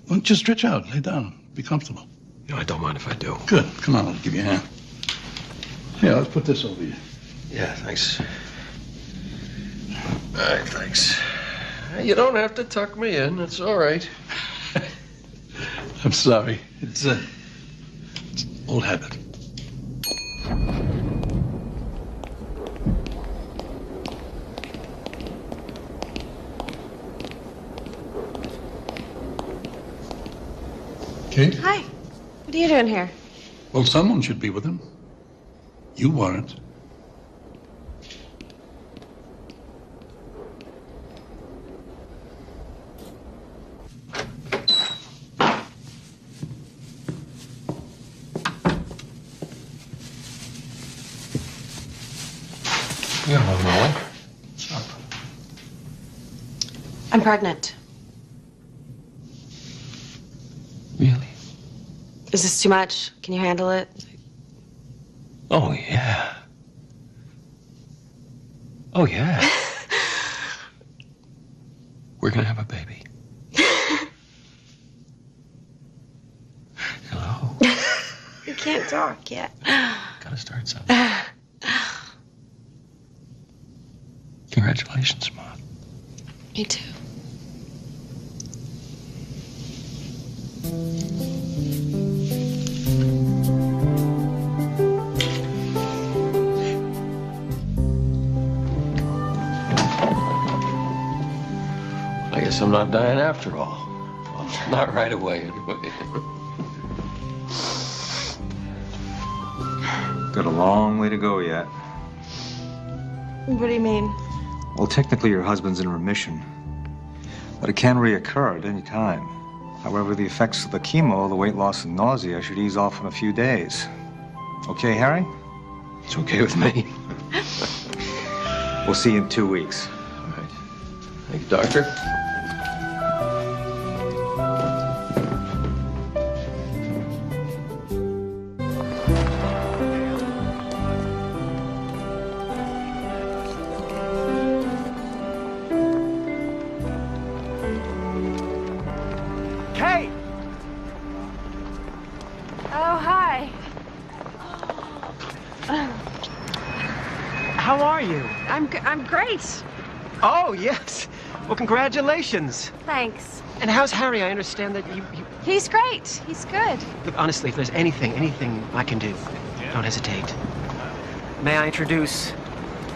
Why don't you stretch out, lay down, be comfortable? You know, I don't mind if I do. Good. Come on, I'll give you a hand. Here, let's put this over you. Yeah, thanks. All right, thanks. You don't have to tuck me in. It's all right. I'm sorry. It's an old habit. Kate? Hi. What are you doing here? Well, someone should be with him. You weren't. Yeah, Molly. What's up? I'm pregnant. Really? Is this too much? Can you handle it? Oh, yeah. Oh, yeah. We're gonna have a baby. Hello. You can't talk yet. Gotta start something. Congratulations, Mom. Me too. I guess I'm not dying after all. Well, not right away, anyway. Got a long way to go yet. What do you mean? Well, technically your husband's in remission, but it can reoccur at any time. However, the effects of the chemo, the weight loss and nausea, should ease off in a few days. Okay, Harry? It's okay with me. We'll see you in 2 weeks. All right. Thank you, doctor. Kate! Oh, hi. How are you? I'm great. Oh, yes. Well, congratulations. Thanks. And how's Harry? I understand that you... He's great. He's good. Look, honestly, if there's anything I can do, don't hesitate. May I introduce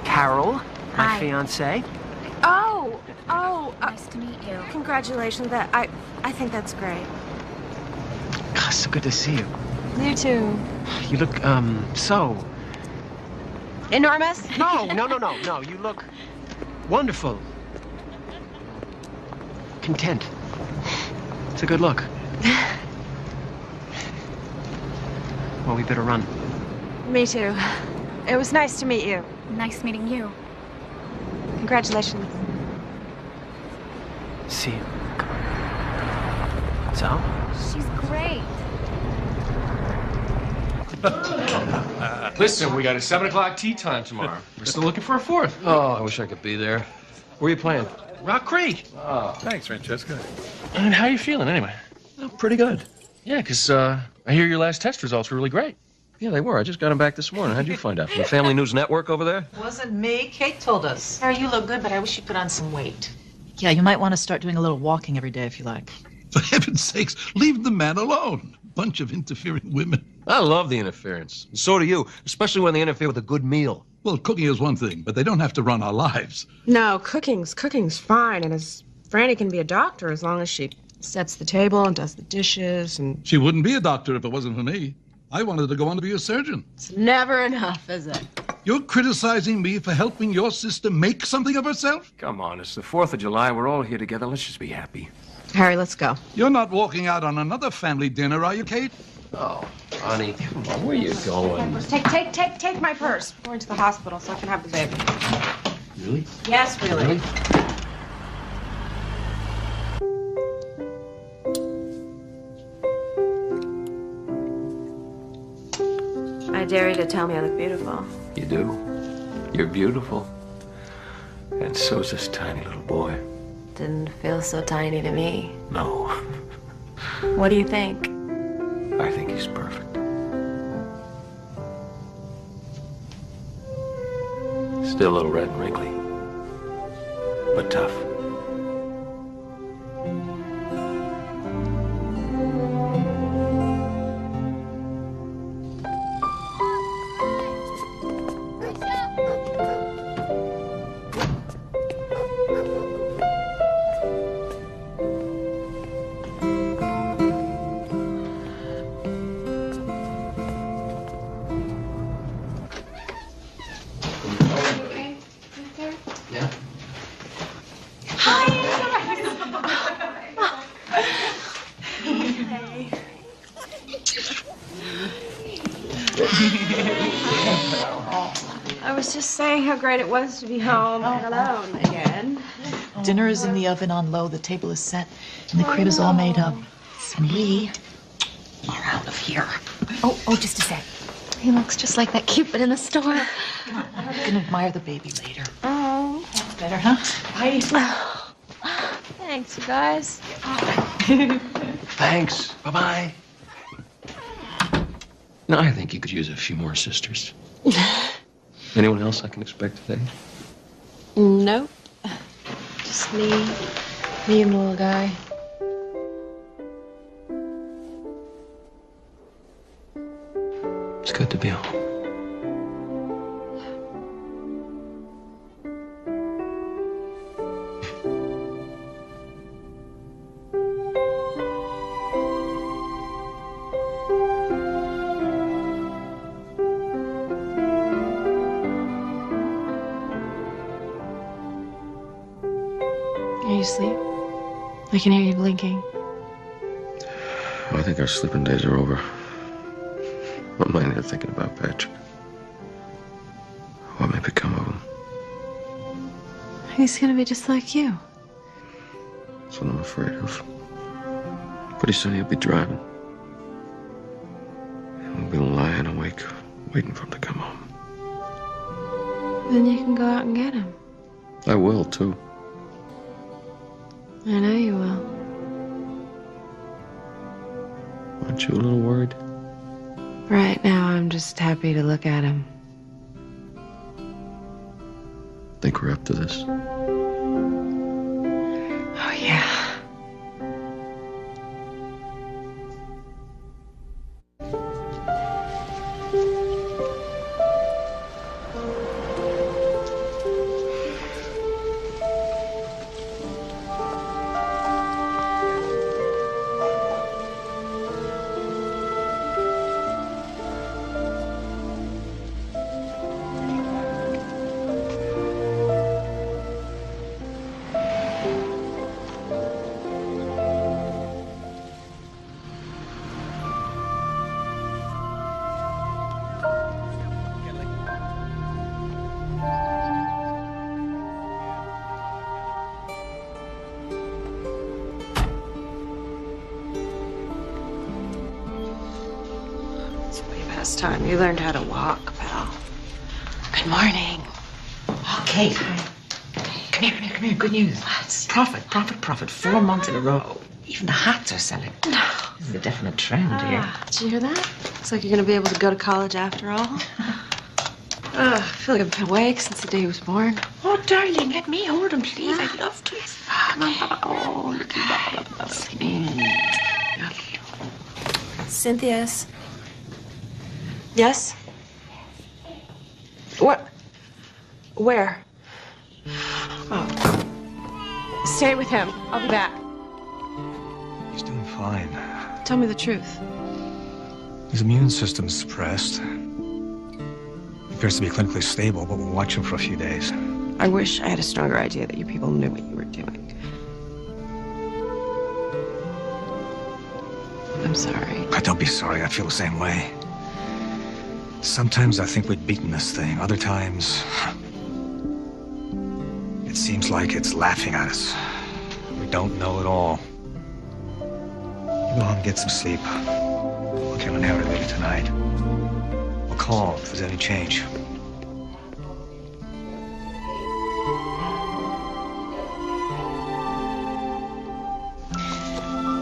Carol, my Hi. fiancée? Oh, nice to meet you. Congratulations. I think that's great. God, so good to see you. You too. You look, so... Enormous? No. You look wonderful. Content. It's a good look. Well, we better run. Me too. It was nice to meet you. Nice meeting you. Congratulations. See you. Come on. So? She's great. Listen, we got a 7 o'clock tea time tomorrow. We're still looking for a fourth. Oh, I wish I could be there. Where are you playing? Rock Creek. Oh. Thanks, Francesca. And how you feeling anyway? Oh, pretty good. Yeah, because I hear your last test results were really great. Yeah, they were. I just got them back this morning. How'd you find out? From the Family News Network over there? Wasn't me. Kate told us. Harry, you look good, but I wish you put on some weight. Yeah, you might want to start doing a little walking every day if you like. For heaven's sakes, leave the man alone. Bunch of interfering women. I love the interference. And so do you, especially when they interfere with a good meal. Well, cooking is one thing, but they don't have to run our lives. No, cooking's fine, and Franny can be a doctor as long as she sets the table and does the dishes and... She wouldn't be a doctor if it wasn't for me. I wanted to go on to be a surgeon. It's never enough, is it? You're criticizing me for helping your sister make something of herself? Come on, it's the 4th of July. We're all here together. Let's just be happy. Harry, let's go. You're not walking out on another family dinner, are you, Kate? Oh, honey, come on. Where you going? Take my purse. I'm going to the hospital so I can have the baby. Really? Yes, really. I dare you to tell me I look beautiful. You do. You're beautiful. And so's this tiny little boy. Didn't feel so tiny to me. No, What do you think? I think he's perfect. Still a little red and wrinkly, but tough. Yeah. I was just saying how great it was to be home and alone again. Dinner is in the oven on low, the table is set, and the crib is all made up. And we are out of here. Oh, just a sec. He looks just like that Cupid in the store. You can admire the baby later. Oh. Better, huh? Bye. Thanks, you guys. Thanks. Bye-bye. No, I think you could use a few more sisters. Anyone else I can expect today? Nope. Just me and the little guy. It's good to be home. you asleep? I can hear you blinking. I think our sleeping days are over. I'm laying here thinking about Patrick. What may become of him? He's gonna be just like you. That's what I'm afraid of. Pretty soon he'll be driving. And we'll be lying awake, waiting for him to come home. Then you can go out and get him. I will, too. I know you will. Aren't you a little worried? Right now, I'm just happy to look at him. Think we're up to this? Oh, yeah. Time you learned how to walk, pal. Good morning. Oh, Kate. Hi. Come here. Good news. Profit. 4 months in a row. Even the hats are selling. No. This is a definite trend here. Did you hear that? Looks like you're gonna be able to go to college after all. I feel like I've been awake since the day he was born. Oh, darling, let me hold him, please. I'd love to. Come on. Oh, look at that. Cynthia's. Yes? What? Where? Oh. Stay with him. I'll be back. He's doing fine. Tell me the truth. His immune system's suppressed. He appears to be clinically stable, but we'll watch him for a few days. I wish I had a stronger idea that you people knew what you were doing. I'm sorry. Don't be sorry. I feel the same way. Sometimes I think we've beaten this thing. Other times, it seems like it's laughing at us. We don't know it all. You go home and get some sleep. We'll kill an Harry later tonight. We'll call if there's any change.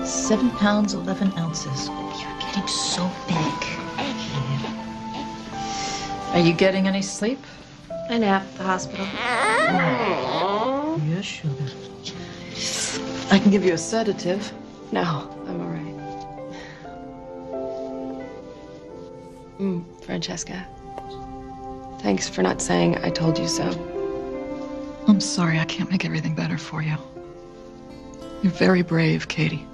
£7 11 ounces. You're getting so big. Are you getting any sleep? I napped at the hospital. Yes, sugar. I can give you a sedative. No, I'm all right. Francesca. Thanks for not saying I told you so. I'm sorry, I can't make everything better for you. You're very brave, Katie.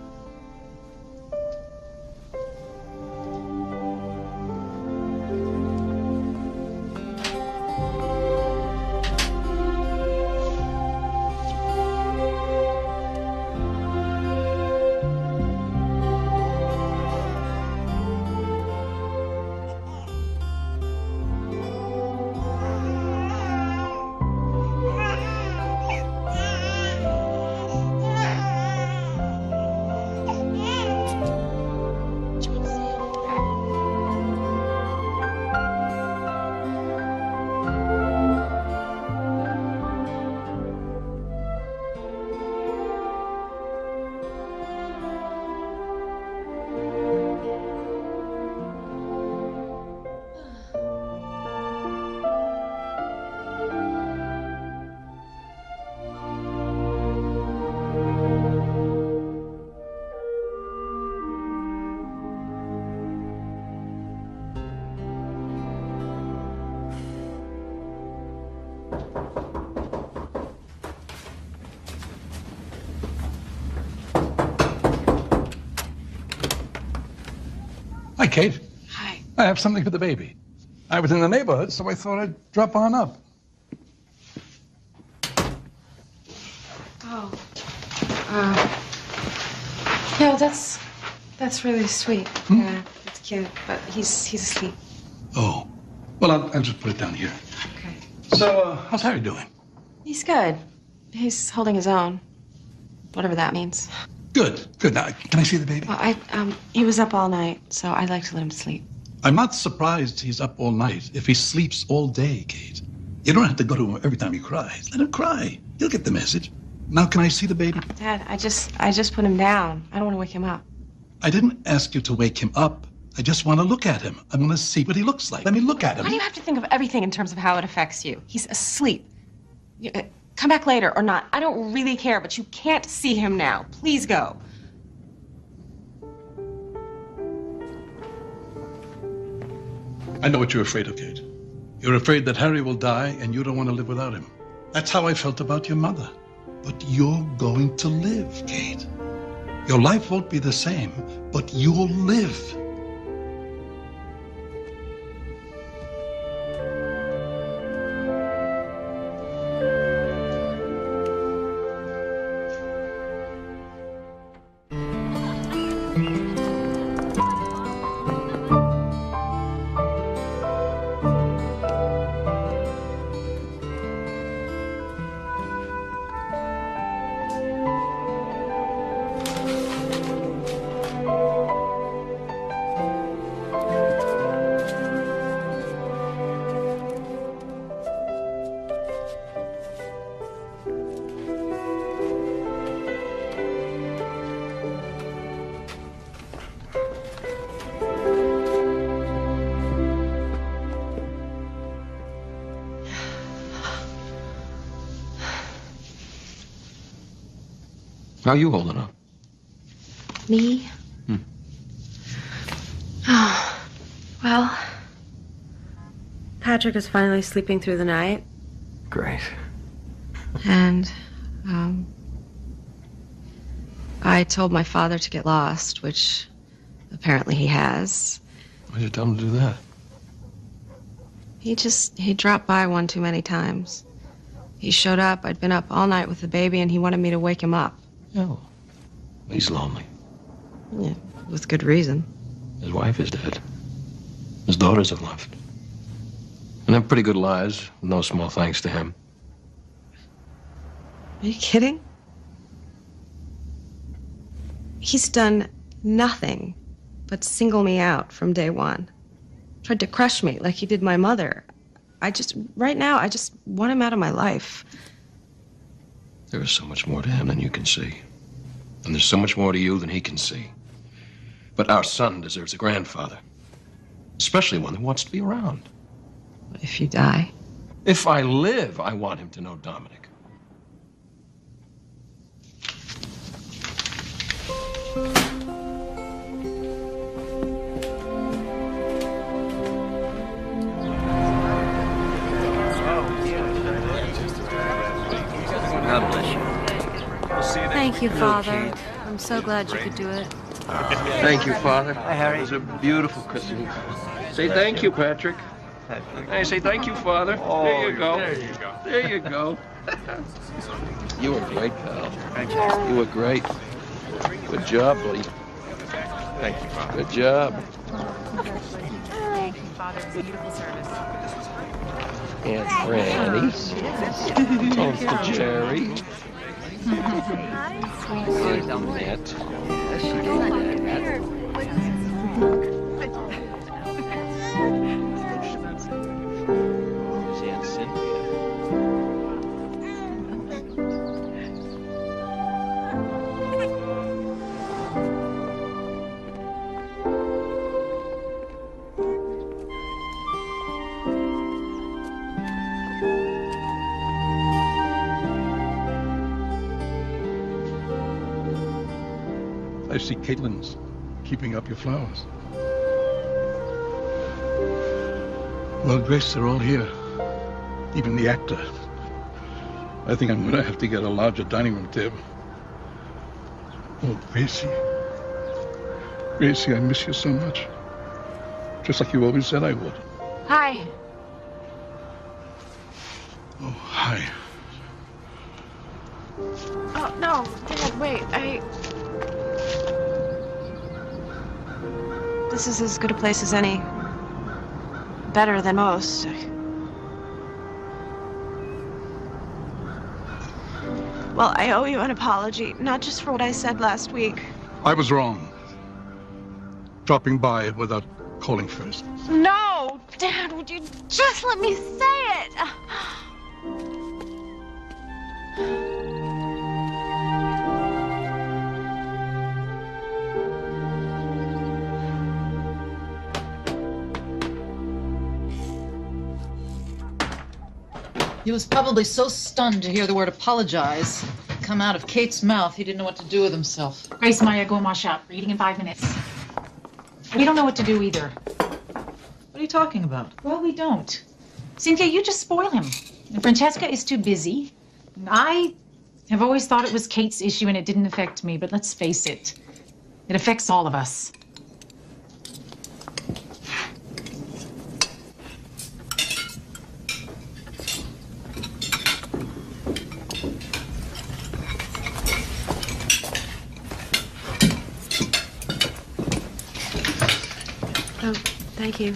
Hi, Kate. Hi. I have something for the baby. I was in the neighborhood, so I thought I'd drop on up. Oh, Yeah, that's really sweet. Yeah, it's cute, but he's asleep. Oh. Well, I'll just put it down here. Okay. So, how's Harry doing? He's good. He's holding his own. Whatever that means. Good. Now, can I see the baby? Well, he was up all night, so I'd like to let him sleep. I'm not surprised he's up all night if he sleeps all day, Kate. You don't have to go to him every time he cries. Let him cry. He'll get the message. Now, can I see the baby? Dad, I just put him down. I don't want to wake him up. I didn't ask you to wake him up. I just want to look at him. I want to see what he looks like. Let me look at him. Why do you have to think of everything in terms of how it affects you? He's asleep. Come back later or not. I don't really care, but you can't see him now. Please go. I know what you're afraid of, Kate. You're afraid that Harry will die and you don't want to live without him. That's how I felt about your mother. But you're going to live, Kate. Your life won't be the same, but you'll live. How are you holding up? Me? Oh, well, Patrick is finally sleeping through the night. Great. And, I told my father to get lost, which apparently he has. Why did you tell him to do that? He dropped by one too many times. He showed up, I'd been up all night with the baby, and he wanted me to wake him up. Oh. He's lonely. Yeah, with good reason. His wife is dead. His daughters have left. And they're pretty good lives, with no small thanks to him. Are you kidding? He's done nothing but single me out from day one. Tried to crush me like he did my mother. Right now, I just want him out of my life. There is so much more to him than you can see. And there's so much more to you than he can see. But our son deserves a grandfather. Especially one that wants to be around. If you die? If I live, I want him to know Dominic. God bless you. Thank you, Father. I'm so glad you could do it. Thank you, Father. Hi, Harry. It was a beautiful Christmas. Say thank you, Patrick. Hey, say thank you, Father. Oh, there you go. there you go. There you go. You were great, pal. Thank you. You were great. Good job, buddy. Thank you, Father. Good job. Thank you, Father. Beautiful service. Aunt Franny. Uncle Jerry. Aunt Annette. Aunt Cynthia. I see Caitlin's keeping up your flowers. Well, Grace, they're all here. Even the actor. I think I'm gonna have to get a larger dining room table. Oh, Gracie. Gracie, I miss you so much. Just like you always said I would. Hi. Oh, hi. Oh, no. Dad, wait. This is as good a place as any. Better than most. Well, I owe you an apology, not just for what I said last week. I was wrong. Dropping by without calling first. No! Dad, would you just let me say it? He was probably so stunned to hear the word apologize come out of Kate's mouth, he didn't know what to do with himself. Grace, Maya, go and wash up. We're eating in 5 minutes. We don't know what to do either. What are you talking about? Well, we don't. Cynthia, you just spoil him. And Francesca is too busy. And I have always thought it was Kate's issue and it didn't affect me, but let's face it. It affects all of us. Oh, thank you.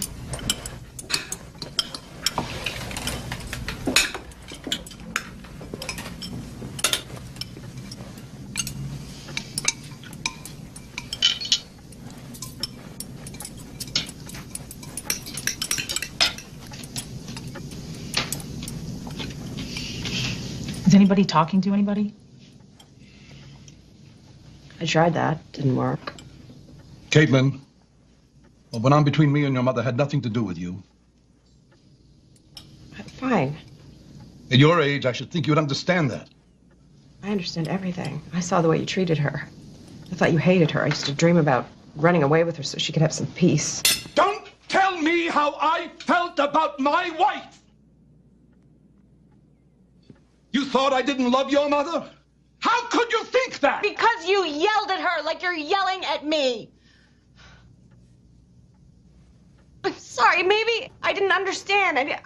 Is anybody talking to anybody? I tried that. Didn't work. Caitlin, what went on between me and your mother had nothing to do with you. Fine. At your age, I should think you'd understand that. I understand everything. I saw the way you treated her. I thought you hated her. I used to dream about running away with her so she could have some peace. Don't tell me how I felt about my wife! You thought I didn't love your mother? How could you think that? Because you yelled at her like you're yelling at me. I'm sorry. Maybe I didn't understand.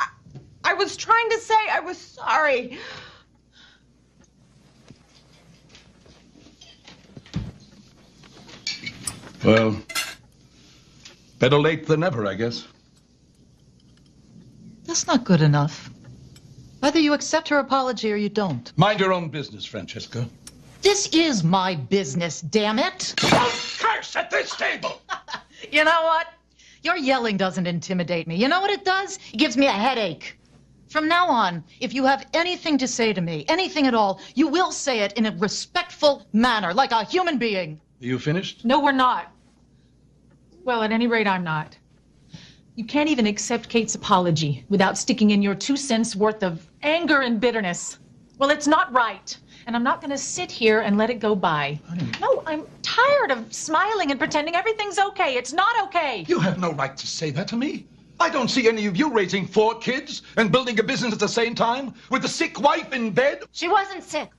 I was trying to say I was sorry. Well, better late than never, I guess. That's not good enough. Either you accept her apology or you don't. Mind your own business, Francesca. This is my business, damn it. Don't curse at this table! You know what? Your yelling doesn't intimidate me. You know what it does? It gives me a headache. From now on, if you have anything to say to me, anything at all, you will say it in a respectful manner, like a human being. Are you finished? No, we're not. Well, at any rate, I'm not. You can't even accept Kate's apology without sticking in your 2 cents worth of anger and bitterness. Well, it's not right. And I'm not going to sit here and let it go by. No, I'm tired of smiling and pretending everything's okay. It's not okay. You have no right to say that to me. I don't see any of you raising 4 kids and building a business at the same time with a sick wife in bed. She wasn't sick.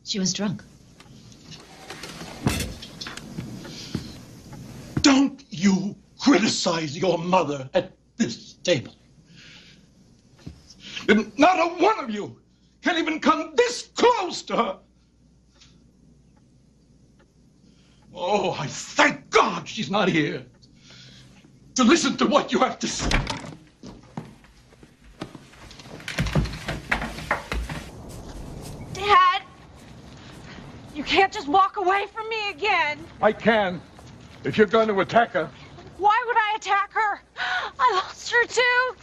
She was drunk. Don't you criticize your mother at this table. And not a one of you can even come this close to her. Oh, I thank God she's not here to listen to what you have to say. Dad, you can't just walk away from me again. I can, if you're going to attack her. Why would I attack her? I lost her too.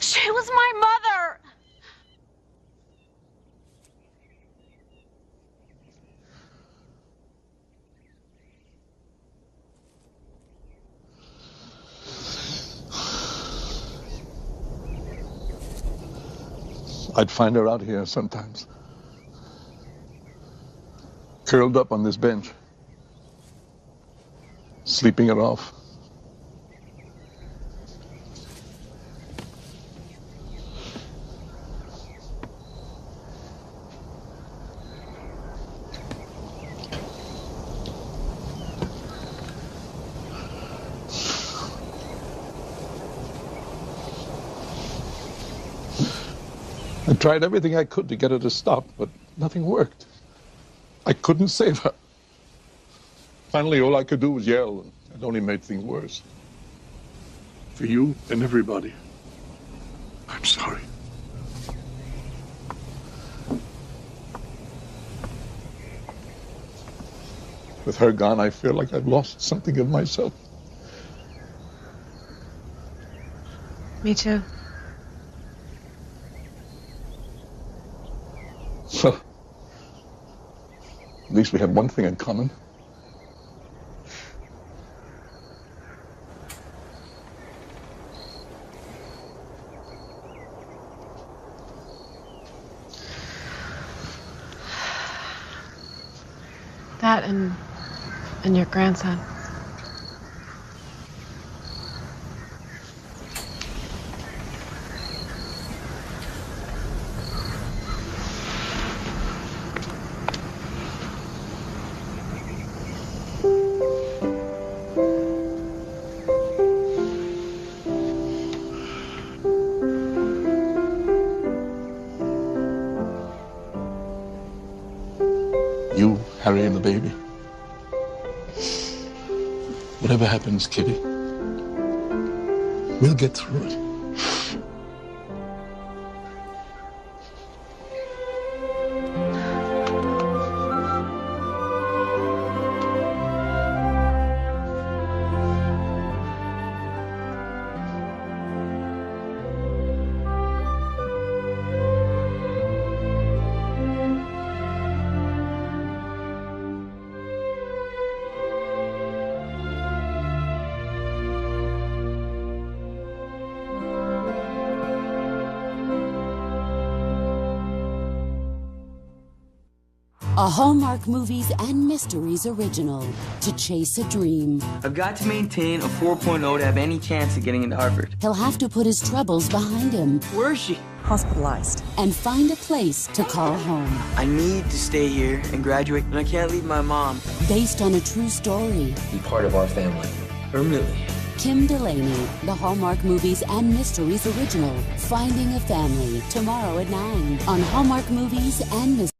She was my mother. I'd find her out here sometimes. Curled up on this bench. Sleeping it off. I tried everything I could to get her to stop, but nothing worked. I couldn't save her. Finally, all I could do was yell, and it only made things worse. For you and everybody, I'm sorry. With her gone, I feel like I've lost something of myself. Me too. So, at least we have one thing in common. That and your grandson. You, Harry, and the baby. Whatever happens, Kitty, we'll get through it. A Hallmark Movies and Mysteries original, To Chase a Dream. I've got to maintain a 4.0 to have any chance of getting into Harvard. He'll have to put his troubles behind him. Where is she? Hospitalized. And find a place to call home. I need to stay here and graduate, and I can't leave my mom. Based on a true story. Be part of our family. Permanently. Kim Delaney, the Hallmark Movies and Mysteries original, Finding a Family, tomorrow at 9 on Hallmark Movies and Mysteries.